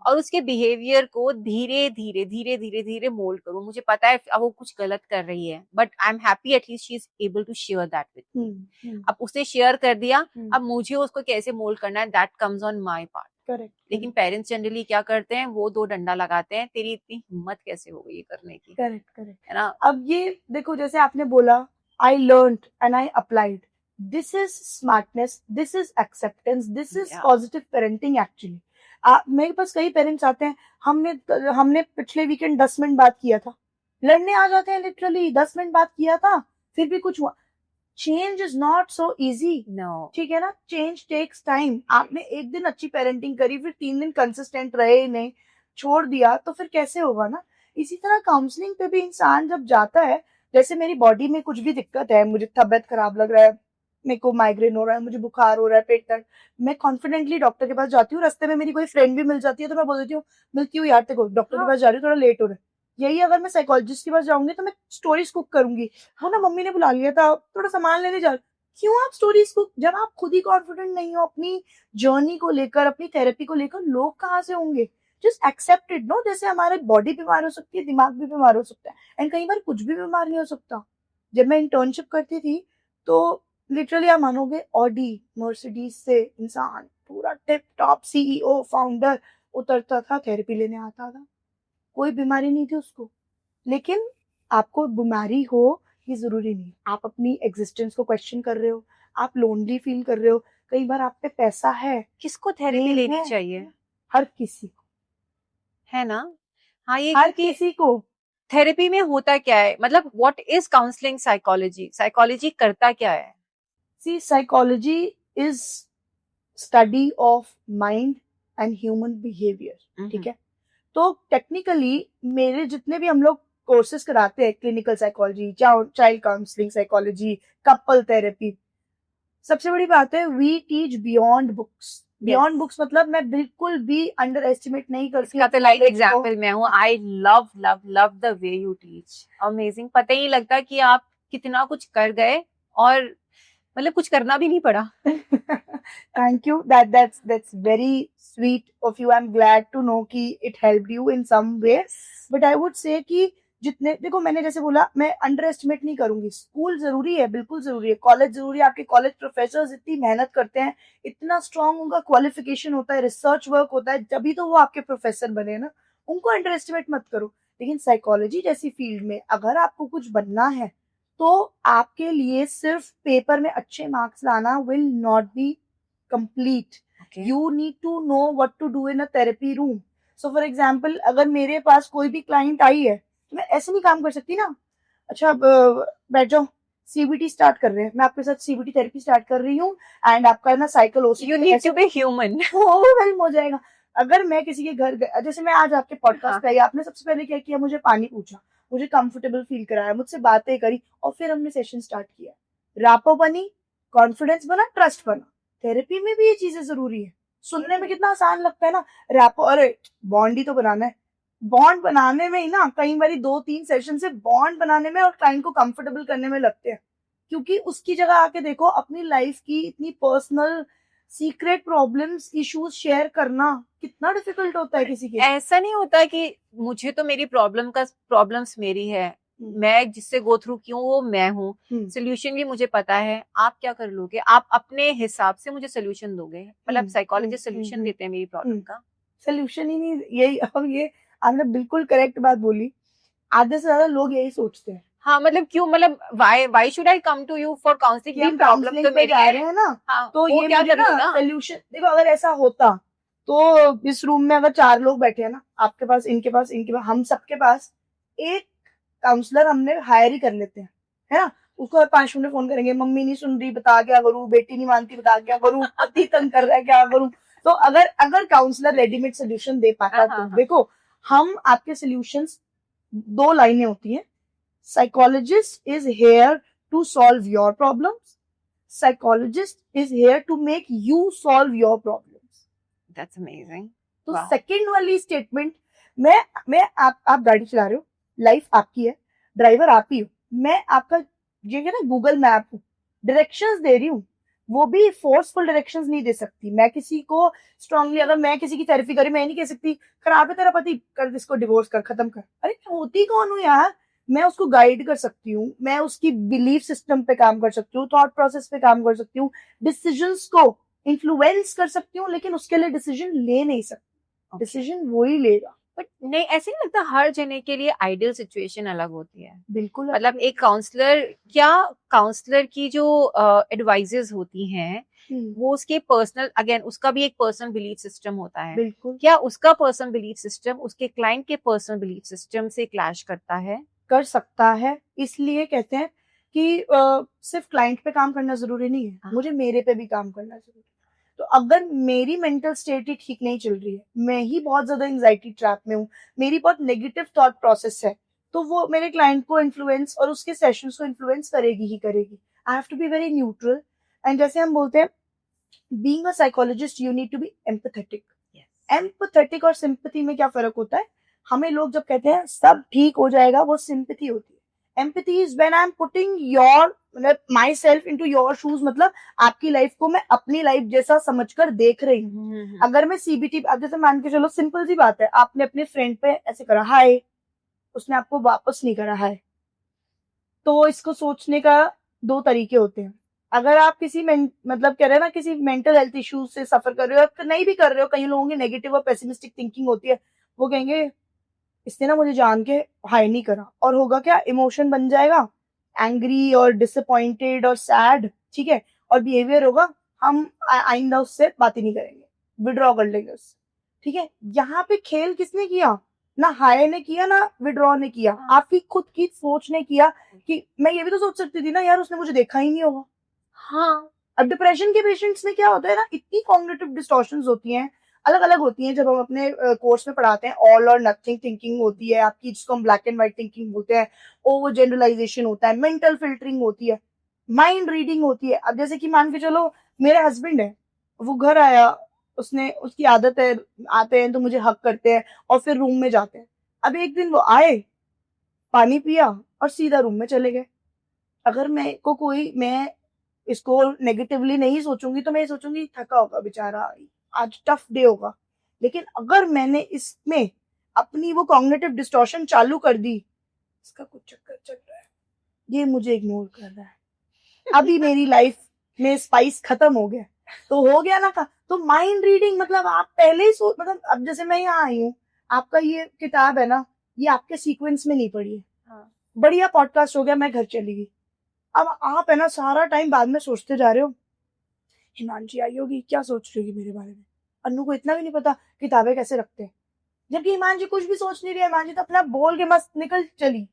और उसके बिहेवियर को धीरे धीरे धीरे धीरे धीरे मोल्ड करूं. मुझे पता है अब वो कुछ गलत कर रही है, but I am happy at least she is able to share that with. अब उसने शेयर कर दिया, अब मुझे उसको कैसे मोल्ड करना है, that comes on my part. लेकिन पेरेंट्स जनरली क्या करते हैं, वो 2 डंडा लगाते हैं, तेरी इतनी हिम्मत कैसे हो गई ये करने की. करेक्ट है ना. अब ये देखो, जैसे आपने बोला I learned and I applied, this is smartness, this is acceptance, this is positive parenting. Actually मेरे पास कई पेरेंट्स आते हैं, हमने हमने पिछले वीकेंड 10 मिनट बात किया था, लड़ने आ जाते हैं लिटरली, 10 मिनट बात किया था फिर भी कुछ हुआ। Change is not so easy, no, ठीक है ना, चेंज टेक्स टाइम। आपने एक दिन अच्छी पेरेंटिंग करी, फिर 3 दिन कंसिस्टेंट रहे ही नहीं, छोड़ दिया, तो फिर कैसे होगा ना। इसी तरह काउंसलिंग पे भी इंसान जब जाता है, जैसे मेरी बॉडी में कुछ भी दिक्कत है, मुझे तबीयत खराब लग रहा है, मेरे को माइग्रेन हो रहा है, मुझे बुखार हो रहा है, पेट दर्द, मैं कॉन्फिडेंटली डॉक्टर के पास जाती हूँ। रास्ते में मेरी कोई फ्रेंड भी मिल जाती है तो मैं बोल देती हूँ, मिलती हूँ यार, तेरे को डॉक्टर के हाँ, पास जा रही हूँ, थोड़ा लेट हो रहा है। यही अगर मैं साइकोलॉजिस्ट के पास जाऊंगी तो मैं स्टोरीज कुक करूंगी, वो ना मम्मी ने बुला लिया था, थोड़ा सामान लेने जा, क्यों आप स्टोरीज कुक, जब आप खुद ही कॉन्फिडेंट नहीं हो अपनी जर्नी को लेकर, अपनी थेरेपी को लेकर, लोग कहाँ से होंगे। जस्ट एक्सेप्ट इट नो, जैसे हमारे बॉडी बीमार हो सकती है, दिमाग भी बीमार हो सकता है, एंड कई बार कुछ भी बीमार नहीं हो सकता। जब मैं इंटर्नशिप करती थी तो लिटरली आप मानोगे, ऑडी मर्सिडीज से इंसान पूरा टिप टॉप सीईओ फाउंडर उतरता था, थेरेपी लेने आता था, कोई बीमारी नहीं थी उसको। लेकिन आपको बीमारी हो ये जरूरी नहीं, आप अपनी एग्जिस्टेंस को क्वेश्चन कर रहे हो, आप लोनली फील कर रहे हो, कई बार आप पे पैसा है, किसको थेरेपी फेम लेनी है, चाहिए, हर किसी को, है ना? हाँ, ये हर क्योंकि किसी को। थेरेपी में होता क्या है, मतलब what is counselling psychology, psychology करता क्या है? See psychology is study of mind and human behaviour, ठीक है। तो टेक्निकली मेरे जितने भी हम लोग कोर्सेज कराते हैं, clinical psychology, child counselling psychology, couple therapy, सबसे बड़ी बात है we teach beyond books. Beyond books मतलब मैं बिल्कुल भी अंडर एस्टिमेट नहीं करती इसका हूँ तो लाइव knowledge को। एग्जांपल मैं हूँ। I love love love the way you teach, amazing. पता ही नहीं लगता कि आप कितना कुछ कर गए, और मतलब कुछ करना भी नहीं पड़ा। Thank you. That's very sweet of you. I'm glad to know कि it helped you in some way. But I would say कि जितने, देखो मैंने जैसे बोला, मैं अंडर एस्टिमेट नहीं करूंगी। स्कूल जरूरी है, बिल्कुल जरूरी है, कॉलेज जरूरी है, आपके कॉलेज प्रोफेसर्स इतनी मेहनत करते हैं, इतना स्ट्रांग उनका क्वालिफिकेशन होता है, रिसर्च वर्क होता है, तभी तो वो आपके प्रोफेसर बने ना, उनको अंडर एस्टिमेट मत करो। लेकिन साइकोलॉजी जैसी फील्ड में अगर आपको कुछ बनना है तो आपके लिए सिर्फ पेपर में अच्छे मार्क्स लाना will not be complete. Okay. You need to know what to do in a therapy room. So for example, अगर मेरे पास कोई भी क्लाइंट आई है तो मैं ऐसे नहीं काम कर सकती ना, अच्छा अब बैठ जाओ, सीबीटी स्टार्ट कर रहे हैं, मैं आपके साथ सीबीटी थेरेपी स्टार्ट कर रही हूँ एंड आपका ना साइकिल हो you need to be human. Overwhelm हो जाएगा। अगर मैं किसी के घर जैसे मैं आज आपके पॉडकास्ट हाँ. पे आई, आपने सबसे पहले क्या किया, मुझे पानी पूछा, मुझे कंफर्टेबल फील कराया, मुझसे बातें करी, और फिर हमने सेशन स्टार्ट किया, रापो बनी, कॉन्फिडेंस बना, ट्रस्ट बना। थेरेपी में भी ये चीजें जरूरी है। सुनने में कितना आसान लगता है ना, रैपो, अरे बॉन्ड ही तो बनाना है, बॉन्ड बनाने में ही ना कई बार 2-3 सेशन से बॉन्ड बनाने में और क्लाइंट को कंफर्टेबल करने में लगते हैं। क्योंकि उसकी जगह आके देखो, अपनी लाइफ की इतनी personal secret problems, issues share करना कितना डिफिकल्ट होता है किसी के। ऐसा नहीं होता कि मुझे तो मेरी प्रॉब्लम्स मेरी है, मैं जिससे गो थ्रू क्यों वो मैं हूँ, सोल्यूशन भी मुझे पता है, आप क्या कर लोगे, आप अपने हिसाब से मुझे सोल्यूशन दोगे, मतलब साइकोलॉजिस्ट सोल्यूशन देते हैं मेरी प्रॉब्लम का। सोल्यूशन ही नहीं, यही अब ये आपने बिल्कुल करेक्ट बात बोली, आधे से ज्यादा लोग यही सोचते हैं। हाँ, मतलब क्यों, मतलब why should I come to you for counselling, हम प्रॉब्लम काउंसलिंग तो पे मेरी जा है। रहे हैं ना, हाँ, तो वो ये क्या मुझे कर लो ना ना। सोल्यूशन, देखो अगर ऐसा होता तो इस रूम में अगर 4 लोग बैठे हैं ना, आपके पास, इनके पास, इनके पास, हम सबके पास एक काउंसलर हमने हायर ही कर लेते हैं, है ना। उसको 5 मिनट फोन करेंगे, मम्मी नहीं सुन रही बता क्या करूं, बेटी नहीं मानती बता क्या करूं, पति तंग कर रहा है क्या करूं। तो अगर अगर काउंसलर रेडीमेड सोल्यूशन दे पाता तो देखो, हम आपके सोल्यूशंस 2 लाइनें होती हैं, psychologist is here to solve your problems, psychologist is here to make you solve your problems. That's amazing. तो Wow. सेकंड वाली स्टेटमेंट, मैं आप गाड़ी चला रहे हो, लाइफ आपकी है, ड्राइवर आप ही हो, मैं आपका ये क्या ना गूगल मैप हूँ, डायरेक्शंस दे रही हूँ, वो भी फोर्सफुल डायरेक्शंस नहीं दे सकती मैं किसी को। स्ट्रांगली अगर मैं किसी की थेरेपी करी, मैं नहीं कह सकती खराब है तेरा पति, कर इसको डिवोर्स कर, खत्म कर। अरे मैं होती कौन हूँ यार, मैं उसको गाइड कर सकती हूँ, मैं उसकी बिलीफ सिस्टम पे काम कर सकती हूँ, थॉट प्रोसेस पे काम कर सकती हूँ, डिसीजंस को इन्फ्लुएंस कर सकती हूँ, लेकिन उसके लिए डिसीजन ले नहीं सकती। डिसीजन वो ही लेगा। बट नहीं, ऐसे नहीं लगता हर जने के लिए आइडियल सिचुएशन अलग होती है? बिल्कुल मतलब एक काउंसलर, क्या काउंसलर की जो एडवाइजेस होती हैं वो उसके पर्सनल, अगेन उसका भी एक पर्सनल बिलीफ सिस्टम होता है, बिल्कुल क्या उसका पर्सनल बिलीफ सिस्टम उसके क्लाइंट के पर्सनल बिलीफ सिस्टम से क्लैश करता है? कर सकता है। इसलिए कहते हैं कि सिर्फ क्लाइंट पे काम करना जरूरी नहीं है, हाँ। मुझे मेरे पे भी काम करना जरूरी है। तो अगर मेरी मेंटल स्टेट ही ठीक नहीं चल रही है, मैं ही बहुत ज्यादा एंजाइटी ट्रैप में हूँ, मेरी बहुत नेगेटिव थॉट प्रोसेस है, तो वो मेरे क्लाइंट को इन्फ्लुएंस और उसके सेशंस को इन्फ्लुएंस करेगी ही करेगी। I have to be very neutral. And जैसे हम बोलते हैं, being a psychologist you need to be empathetic. Empathetic और सिंपैथी में क्या फर्क होता है? हमें लोग जब कहते हैं सब ठीक हो जाएगा, वो सिंपैथी होती है। Empathy is when I am putting your, मतलब myself into your shoes, मतलब आपकी लाइफ को मैं अपनी लाइफ जैसा समझकर देख रही हूँ। अगर मैं सीबीटी, अब जैसे मान के चलो, सिंपल सी बात है, आपने अपने फ्रेंड पे ऐसे करा हाय, उसने आपको वापस नहीं करा हाय, तो इसको सोचने का दो तरीके होते हैं। अगर आप किसी मतलब कह रहे हैं ना, किसी मेंटल हेल्थ इश्यूज से सफर कर रहे हो या नहीं भी कर रहे हो, कई लोगों की नेगेटिव और पेसिमिस्टिक थिंकिंग होती है, वो कहेंगे इसने ना मुझे जान के हाई नहीं करा, और होगा क्या, इमोशन बन जाएगा एंग्री और डिसअपॉइंटेड और सैड, ठीक है, और बिहेवियर होगा हम आइंदा उससे बात ही नहीं करेंगे, विड्रॉ कर लेंगे उससे, ठीक है। यहाँ पे खेल किसने किया? ना हाय ने किया, ना विड्रॉ ने किया, आपकी खुद की सोच ने किया कि मैं ये भी तो सोच सकती थी ना यार, उसने मुझे देखा ही नहीं होगा। हाँ। अब डिप्रेशन के पेशेंट्स में क्या होता है ना, इतनी कॉग्निटिव डिस्टॉर्शंस होती हैं, अलग अलग होती हैं। जब हम अपने कोर्स में पढ़ाते हैं, ऑल और नथिंग थिंकिंग होती है आपकी, जिसको हम ब्लैक एंड व्हाइट थिंकिंग बोलते हैं, ओवर जनरलाइजेशन होता है, मेंटल फिल्टरिंग होती है, माइंड रीडिंग होती है। अब जैसे कि मान के चलो, मेरे हस्बैंड है, वो घर आया, उसने, उसकी आदत है, आते हैं तो मुझे हक करते हैं और फिर रूम में जाते हैं। अब एक दिन वो आए, पानी पिया और सीधा रूम में चले गए। अगर मैं को कोई, मैं इसको नेगेटिवली नहीं सोचूंगी, तो मैं ये सोचूंगी थका होगा बेचारा, आज टफ डे होगा। लेकिन अगर मैंने इसमें अपनी वो कॉग्निटिव डिस्टॉर्शन चालू कर दी, इसका कुछ चक्कर चल रहा है, ये मुझे इग्नोर कर रहा है, अभी मेरी लाइफ में स्पाइस खत्म हो गया, तो हो गया ना का। तो माइंड रीडिंग मतलब आप पहले ही सोच, मतलब अब जैसे मैं यहाँ आई हूँ, आपका ये किताब है ना, ये आपके सीक्वेंस में नहीं पढ़ी है, हाँ। बढ़िया पॉडकास्ट हो गया, मैं घर चली गई। अब आप है ना सारा टाइम बाद में सोचते जा रहे हो, हिमांशी आई होगी, क्या सोच रही होगी मेरे बारे में, अन्नू को इतना भी नहीं पता किताबें कैसे रखते हैं। जबकि हिमांशी कुछ भी सोच नहीं रही है, हिमांशी तो अपना बोल के मस्त निकल चली।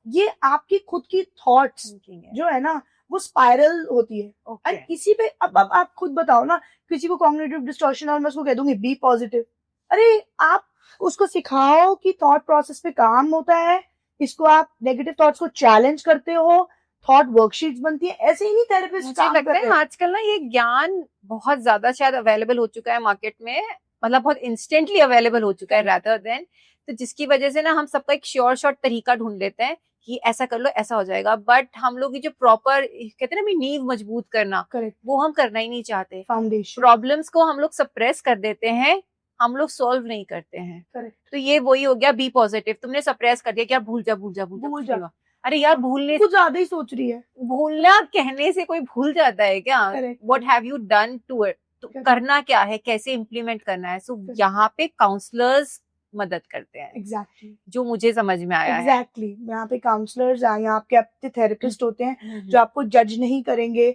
ये आपकी खुद की थॉट्स जो है ना, वो स्पाइरल होती है। और किसी पे, अब आप खुद बताओ ना, किसी को कॉग्निटिव डिस्टॉर्शन और मैं उसको कह दूंगी बी पॉजिटिव, अरे आप उसको सिखाओ कि थॉट प्रोसेस पे काम होता है, इसको आप नेगेटिव थॉट्स को चैलेंज करते हो, थॉट वर्कशीट्स बनती है, ऐसे ही नहीं थेरेपिस्ट मुझे काम लगता कर है रहे हैं। आजकल ना ये ज्ञान बहुत ज्यादा शायद अवेलेबल हो चुका है मार्केट में, मतलब बहुत इंस्टेंटली अवेलेबल हो चुका है रादर देन, तो जिसकी वजह से ना हम सबका एक श्योर शॉर्ट तरीका ढूंढ लेते हैं कि ऐसा कर लो ऐसा हो जाएगा, बट हम लोग की जो प्रॉपर कहते हैं ना भी नींव मजबूत करना, करेक्ट, वो हम करना ही नहीं चाहते। फाउंडेशन, प्रॉब्लम्स को हम लोग सप्रेस कर देते हैं, हम लोग सॉल्व नहीं करते हैं। करेक्ट, तो ये वही हो गया बी पॉजिटिव, तुमने सप्रेस कर दिया कि यार भूल जा भूल जा भूल जा, भूल कुछ जा, नहीं हुआ। अरे यार भूलने, कुछ ज्यादा ही सोच रही है। भूलना कहने से कोई भूल जाता है क्या? Correct, what have you done to it, तो Correct. करना क्या है, कैसे इम्प्लीमेंट करना है। सो Correct. यहाँ पे काउंसलर्स मदद करते हैं, एग्जैक्टली, जो मुझे समझ में आया है। एग्जैक्टली, यहाँ पे काउंसलर्स आए, यहाँ आपके अपने थेरेपिस्ट होते हैं जो आपको जज नहीं करेंगे,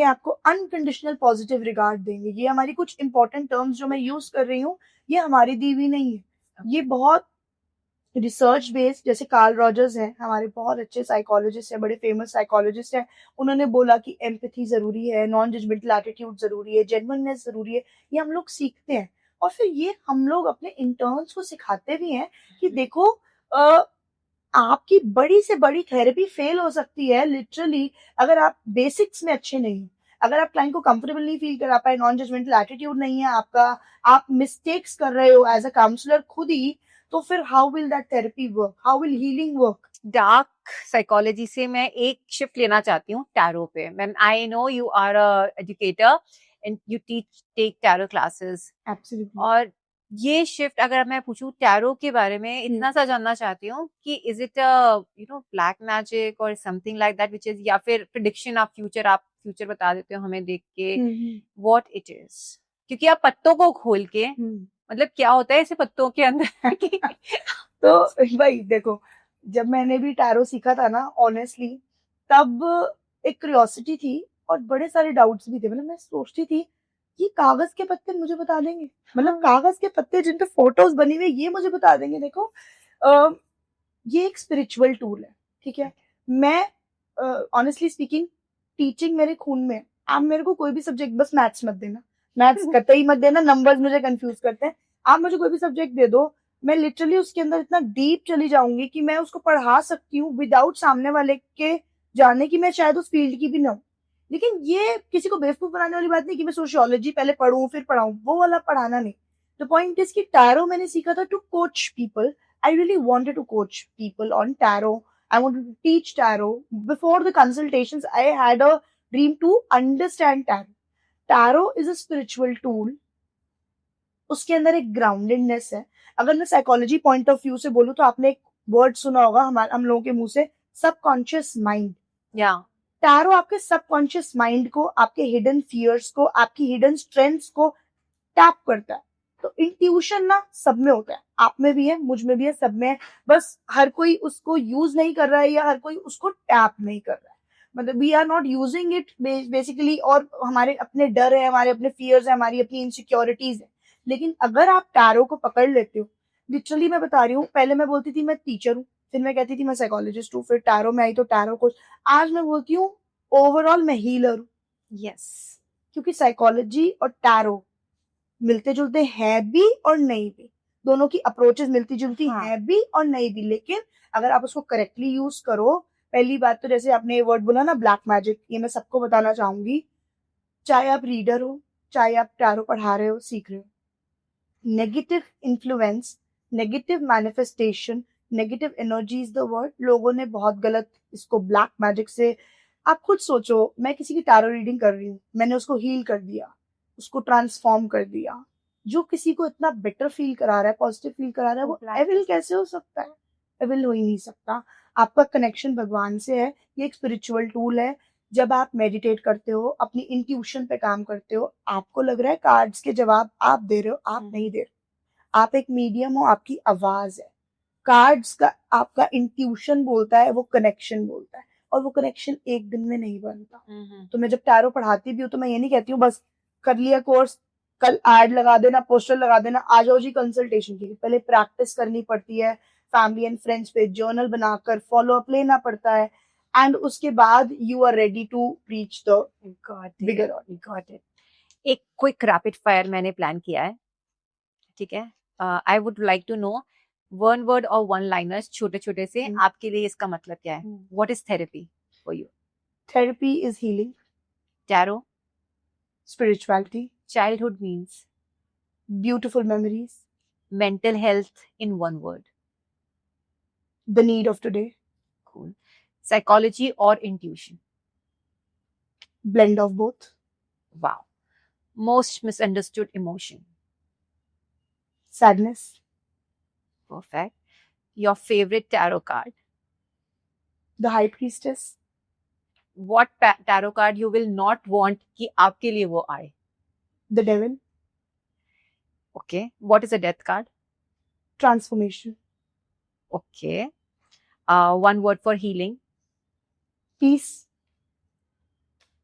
आपको अनकंडीशनल पॉजिटिव रिगार्ड देंगे। ये हमारी कुछ इंपॉर्टेंट टर्म्स जो मैं यूज कर रही हूँ, ये हमारी दी हुई नहीं है, ये बहुत रिसर्च बेस्ड। जैसे कार्ल रॉजर्स हैं, हमारे बहुत अच्छे साइकोलॉजिस्ट हैं, बड़े फेमस साइकोलॉजिस्ट हैं, उन्होंने बोला कि एम्पैथी जरूरी है, नॉन जजमेंटल एटीट्यूड जरूरी है, जेन्युइननेस जरूरी है। ये हम लोग सीखते हैं और फिर ये हम लोग अपने इंटर्न्स को सिखाते भी हैं कि देखो, आपकी बड़ी से बड़ी थेरेपी फेल हो सकती है लिटरली, अगर आप बेसिक्स में अच्छे नहीं, अगर आप क्लाइंट को कंफर्टेबल नहीं फील करा पाए, नॉन जजमेंटल एटीट्यूड नहीं है आपका, आप मिस्टेक्स कर रहे हो एज अ काउंसलर खुद ही, तो फिर how will that therapy work, how will healing work. Dark psychology से मैं एक शिफ्ट लेना चाहती हूँ टैरो पे। Ma'am I know you are a educator and you teach take tarot classes, absolutely, और ये शिफ्ट अगर मैं पूछूं टैरो के बारे में, इतना सा जानना चाहती हूँ कि is it you know black magic और something like that which is, या फिर प्रिडिक्शन ऑफ फ्यूचर, आप फ्यूचर बता देते हो हमें देख के, व्हाट इट इज, क्योंकि आप पत्तों को खोल के मतलब क्या होता है ऐसे पत्तों के अंदर कि तो भाई देखो, जब मैंने भी टैरो सीखा था ना, ऑनेस्टली, तब एक क्यूरियोसिटी थी और बड़े सारे डाउट्स भी थे। मतलब मैं सोचती थी, ये कागज के पत्ते मुझे बता देंगे? मतलब कागज के पत्ते जिन पे फोटोज बनी हुई है, ये मुझे बता देंगे? देखो, ये एक स्पिरिचुअल टूल है, ठीक है। मैं ऑनेस्टली स्पीकिंग, टीचिंग मेरे खून में है। आप मेरे को कोई भी सब्जेक्ट, बस मैथ्स मत देना, मैथ्स कतई मत देना, नंबर्स मुझे कंफ्यूज करते हैं। आप मुझे कोई भी सब्जेक्ट दे दो, मैं लिटरली उसके अंदर इतना डीप चली जाऊंगी कि मैं उसको पढ़ा सकती हूँ विदाउट सामने वाले के जाने की मैं शायद उस फील्ड की भी ना हूँ। लेकिन ये किसी को बेवकूफ बनाने वाली बात नहीं कि मैं सोशियोलॉजी पहले पढ़ूं फिर पढ़ाऊं, वो वाला पढ़ाना नहीं। द पॉइंट इज कि टैरो मैंने सीखा था to coach people. I really wanted to coach people on tarot. I wanted to teach tarot. Before the consultations, I had a dream to understand tarot. Tarot is a spiritual tool. उसके अंदर एक groundedness है। अगर मैं psychology point of view से बोलूं तो आपने एक वर्ड सुना होगा हमारे हम लोगों के मुंह से, सबकॉन्शियस माइंड। या टैरो आपके सबकॉन्शियस माइंड को, आपके हिडन फियर्स को, आपकी हिडन स्ट्रेंथ्स को टैप करता है। तो इंट्यूशन ना सब में होता है, आप में भी है, मुझ में भी है, सब में है। बस हर कोई उसको यूज नहीं कर रहा है या हर कोई उसको टैप नहीं कर रहा है। मतलब we are not using it basically, और हमारे अपने डर है, हमारे अपने फियर्स है, हमारी अपनी इनसिक्योरिटीज है। लेकिन अगर आप टैरो को पकड़ लेते हो, लिटरली मैं बता रही हूँ, पहले मैं बोलती थी मैं टीचर हूँ, फिर मैं कहती थी मैं साइकोलॉजिस्ट हूँ, फिर टैरो में आई तो टैरो कोच। आज मैं बोलती हूँ ओवरऑल मैं हीलर हूँ। यस, क्योंकि साइकोलॉजी और टैरो मिलते जुलते हैं भी और नहीं भी, दोनों की अप्रोचेस मिलती जुलती हाँ। हैं भी और नहीं भी। लेकिन अगर आप उसको करेक्टली यूज करो, पहली बात तो जैसे आपने ये वर्ड बोला ना ब्लैक मैजिक, ये मैं सबको बताना चाहूंगी, चाहे आप रीडर हो, चाहे आप टैरो पढ़ा रहे हो, सीख रहे हो, negative influence, negative manifestation, negative energy is the word. लोगों ने बहुत गलत इसको ब्लैक मैजिक से, आप खुद सोचो, मैं किसी की टैरो रीडिंग कर रही हूँ, मैंने उसको हील कर दिया, उसको ट्रांसफॉर्म कर दिया, जो किसी को इतना बेटर फील करा रहा है, पॉजिटिव फील करा रहा है, वो एविल कैसे हो सकता है? एविल हो ही नहीं सकता। आपका कनेक्शन भगवान से है, ये एक स्पिरिचुअल टूल है। जब आप मेडिटेट करते हो, अपनी इंट्यूशन पे काम करते हो, आपको लग रहा है कार्ड्स के जवाब आप दे रहे हो, आप नहीं दे रहे हो। आप एक मीडियम हो, आपकी आवाज है। कार्ड्स का आपका इंट्यूशन बोलता है, वो कनेक्शन बोलता है, और वो कनेक्शन एक दिन में नहीं बनता। तो मैं जब टैरो पढ़ाती भी हूँ तो मैं ये नहीं कहती हूँ बस कर लिया कोर्स, कल एड लगा देना, पोस्टर लगा देना, आ जाओ जी कंसल्टेशन के लिए। पहले प्रैक्टिस करनी पड़ती है, फैमिली एंड फ्रेंड्स पे जर्नल बनाकर फॉलो अप लेना पड़ता है, एंड उसके बाद you are ready to reach the bigger audience. Got it. एक क्विक रैपिड फायर मैंने प्लान किया है, ठीक है। I would like to know one word और वन लाइनर्स, छोटे छोटे से, आपके लिए इसका मतलब क्या है? What is therapy for you? Therapy is healing, tarot? spirituality, childhood means? beautiful memories, mental health in one word? the need of today, cool. Psychology और intuition? blend of both, wow. Most misunderstood emotion? sadness, perfect. Your favourite tarot card? the high priestess, what tarot card you will not want कि आपके लिए वो आए? the devil, okay. What is a death card? transformation, okay. One word for healing? peace,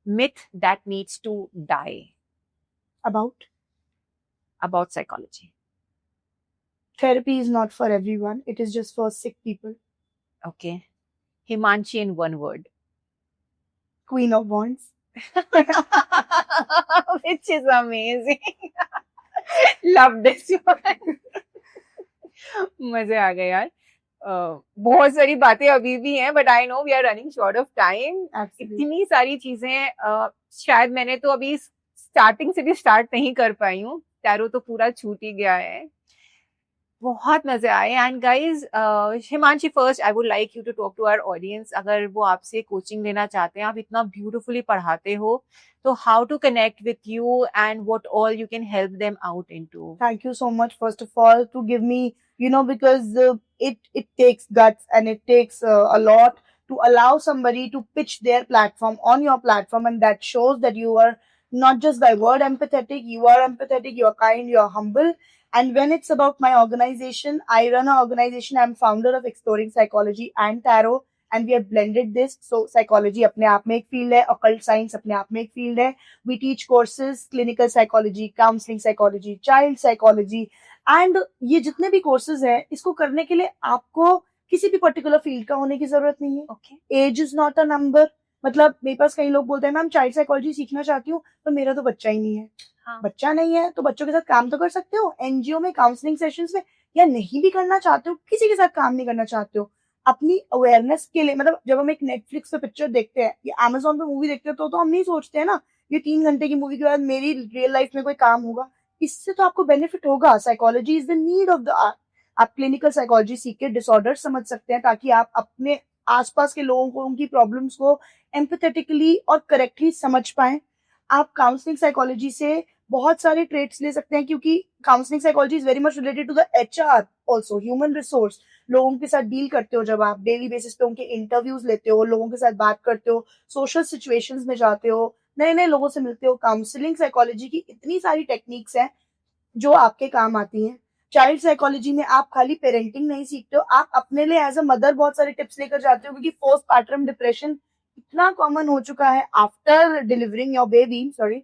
myth that needs to die about about psychology? therapy is not for everyone, it is just for sick people. Okay. Himanshi in one word. Queen of wands, Which is amazing. Love this one. मजे आ गए यार। बहुत सारी बातें अभी भी हैं, but I know we are running short of time. इतनी सारी चीजें, शायद मैंने तो अभी स्टार्टिंग से भी स्टार्ट नहीं कर पाई हूँ, टैरो तो पूरा छूट ही गया है। बहुत मजे आए। And guys, Himanshi, first I would like you to talk to our audience. अगर वो आपसे कोचिंग लेना चाहते हैं, आप इतना ब्यूटिफुली पढ़ाते हो, तो how to connect with you and what all you can help them out into? Thank you so much, first of all, to give me, because it takes guts and it takes a lot to allow somebody to pitch their platform on your platform, and that shows that you are not just by word empathetic, you are empathetic, you are kind, you are humble, And when it's about my organization, I run an organization. I'm founder of Exploring Psychology and Tarot, and we have blended this. So psychology अपने आप में एक field है, occult science अपने आप में एक field है. We teach courses, clinical psychology, counseling psychology, child psychology, and ये जितने भी courses हैं, इसको करने के लिए आपको किसी भी पर्टिकुलर फील्ड का होने की जरूरत नहीं है. Okay. Age is not a number. मतलब मेरे पास कई लोग बोलते हैं मैम चाइल्ड साइकोलॉजी सीखना चाहती हूँ पर मेरा तो बच्चा ही नहीं है. हाँ. बच्चा नहीं है तो बच्चों के साथ काम तो कर सकते हो एनजीओ में, काउंसलिंग सेशंस में, या नहीं भी करना चाहते हो, किसी के साथ काम नहीं करना चाहते हो, अपनी अवेयरनेस के लिए. मतलब जब हम एक नेटफ्लिक्स पे पिक्चर देखते हैं या अमेजोन पे मूवी देखते हैं तो हम नहीं सोचते हैं ना ये 3 घंटे की मूवी के बाद मेरी रियल लाइफ में कोई काम होगा. इससे तो आपको बेनिफिट होगा. Psychology is the need of the art. आप क्लिनिकल साइकोलॉजी सीख के डिसऑर्डर समझ सकते हैं ताकि आप अपने आसपास के लोगों को उनकी प्रॉब्लम्स को एम्पैथेटिकली और करेक्टली समझ पाएं. आप काउंसलिंग साइकोलॉजी से बहुत सारे ट्रेट्स ले सकते हैं क्योंकि counselling psychology is very much related to the HR also, human resource. लोगों के साथ डील करते हो जब आप डेली बेसिस पे उनके इंटरव्यूज लेते हो, लोगों के साथ बात करते हो, सोशल सिचुएशंस में जाते हो, नए नए लोगों से मिलते हो. काउंसलिंग साइकोलॉजी की इतनी सारी टेक्निक्स हैं जो आपके काम आती हैं. चाइल्ड साइकोलॉजी में आप खाली पेरेंटिंग नहीं सीखते हो, आप अपने लिए एज अ मदर बहुत सारे टिप्स लेकर जाते हो क्योंकि पोस्ट पार्टम डिप्रेशन इतना कॉमन हो चुका है after delivering your baby, sorry,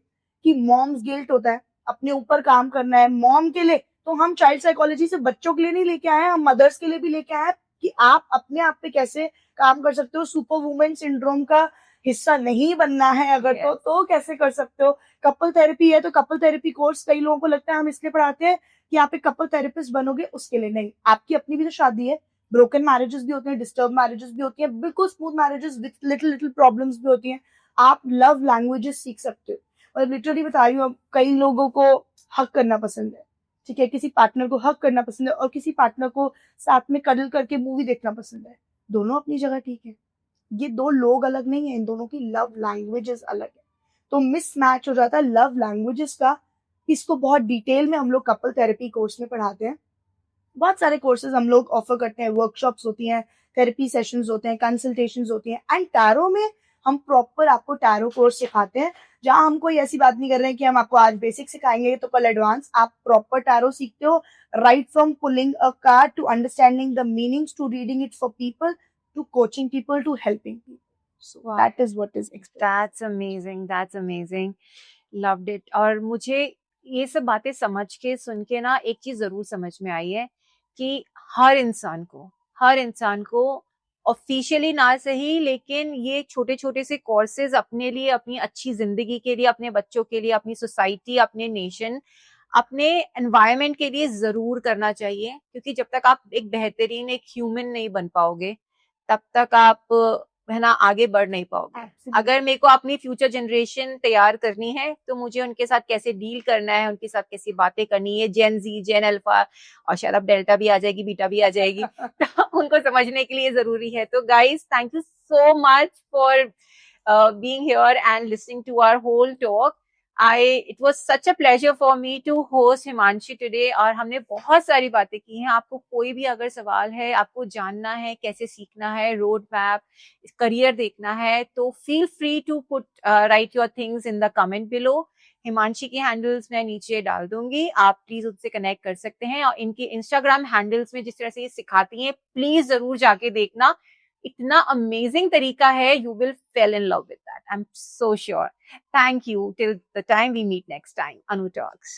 कि मॉम्स गिल्ट होता है, अपने ऊपर काम करना है मॉम के लिए. तो हम चाइल्ड साइकोलॉजी से बच्चों के लिए नहीं लेके आए, हम मदर्स के लिए भी लेके आए कि आप अपने आप पे कैसे काम कर सकते हो. सुपर वुमेन सिंड्रोम का हिस्सा नहीं बनना है अगर तो कैसे कर सकते हो. कपल थेरेपी है तो कपल थेरेपी कोर्स कई लोगों को लगता है हम इसलिए पढ़ाते हैं कि आप एक कपल थेरेपिस्ट बनोगे, उसके लिए नहीं. आपकी अपनी भी तो शादी है. ब्रोकन मैरिजेस भी होते हैं, डिस्टर्ब मैरिजेस भी होती हैं, बिल्कुल smooth marriages with little little problems भी होती हैं. आप लव लैंग्वेजेस सीख सकते हो. और लिटरली बता रही हूँ, कई लोगों को हक करना पसंद है, ठीक है, किसी पार्टनर को हक करना पसंद है और किसी पार्टनर को साथ में कडल करके मूवी देखना पसंद है. दोनों अपनी जगह ठीक है. ये दो लोग अलग नहीं है, इन दोनों की लव लैंग्वेजेस अलग है. तो मिसमैच हो जाता है लव लैंग्वेजेस का. इसको बहुत डिटेल में हम लोग कपल थेरेपी कोर्स में पढ़ाते हैं. बहुत सारे कोर्सेज हम लोग ऑफर करते हैं, वर्कशॉप्स होती हैं, थेरेपी सेशंस होते हैं, कंसल्टेशंस होती हैं. एंड टैरो में हम प्रॉपर आपको टैरो कोर्स सिखाते हैं जहां हम कोई ऐसी बात नहीं कर रहे हैं कि हम आपको आज बेसिक सिखाएंगे तो कल एडवांस. आप प्रॉपर टैरो सीखते हो, right from pulling a card to understanding the meanings to reading it for people to coaching people to helping people. So Wow. that is what is expected. That's amazing. That's amazing. Loved it. और मुझे ये सब बातें समझ के सुन के ना एक चीज जरूर समझ में आई है कि हर इंसान को ऑफिशियली ना सही लेकिन ये छोटे छोटे से कोर्सेज अपने लिए, अपनी अच्छी जिंदगी के लिए, अपने बच्चों के लिए, अपनी सोसाइटी, अपने नेशन, अपने एनवायरनमेंट के लिए जरूर करना चाहिए. क्योंकि जब तक आप एक बेहतरीन एक ह्यूमन नहीं बन पाओगे तब तक आप है ना आगे बढ़ नहीं पाओगे. Absolutely. अगर मेरे को अपनी फ्यूचर जनरेशन तैयार करनी है तो मुझे उनके साथ कैसे डील करना है, उनके साथ कैसी बातें करनी है, जेन जी, जेन अल्फा और शायद अब डेल्टा भी आ जाएगी, बीटा भी आ जाएगी तो उनको समझने के लिए जरूरी है. तो guys thank you so much for being here and listening to our whole talk. It was such a pleasure for me to host Himanshi today और हमने बहुत सारी बातें की हैं. आपको कोई भी अगर सवाल है, आपको जानना है कैसे सीखना है, रोड मैप, करियर देखना है तो feel free to write your things in the comment below. Himanshi की हैंडल्स मैं नीचे डाल दूंगी, आप प्लीज उससे कनेक्ट कर सकते हैं. और इनकी इंस्टाग्राम हैंडल्स में जिस तरह से ये सिखाती हैं प्लीज जरूर जाके देखना. इतना अमेजिंग तरीका है, you will fail in love with that, I am so sure. Thank you. Till the time we meet next time. Anu Talks.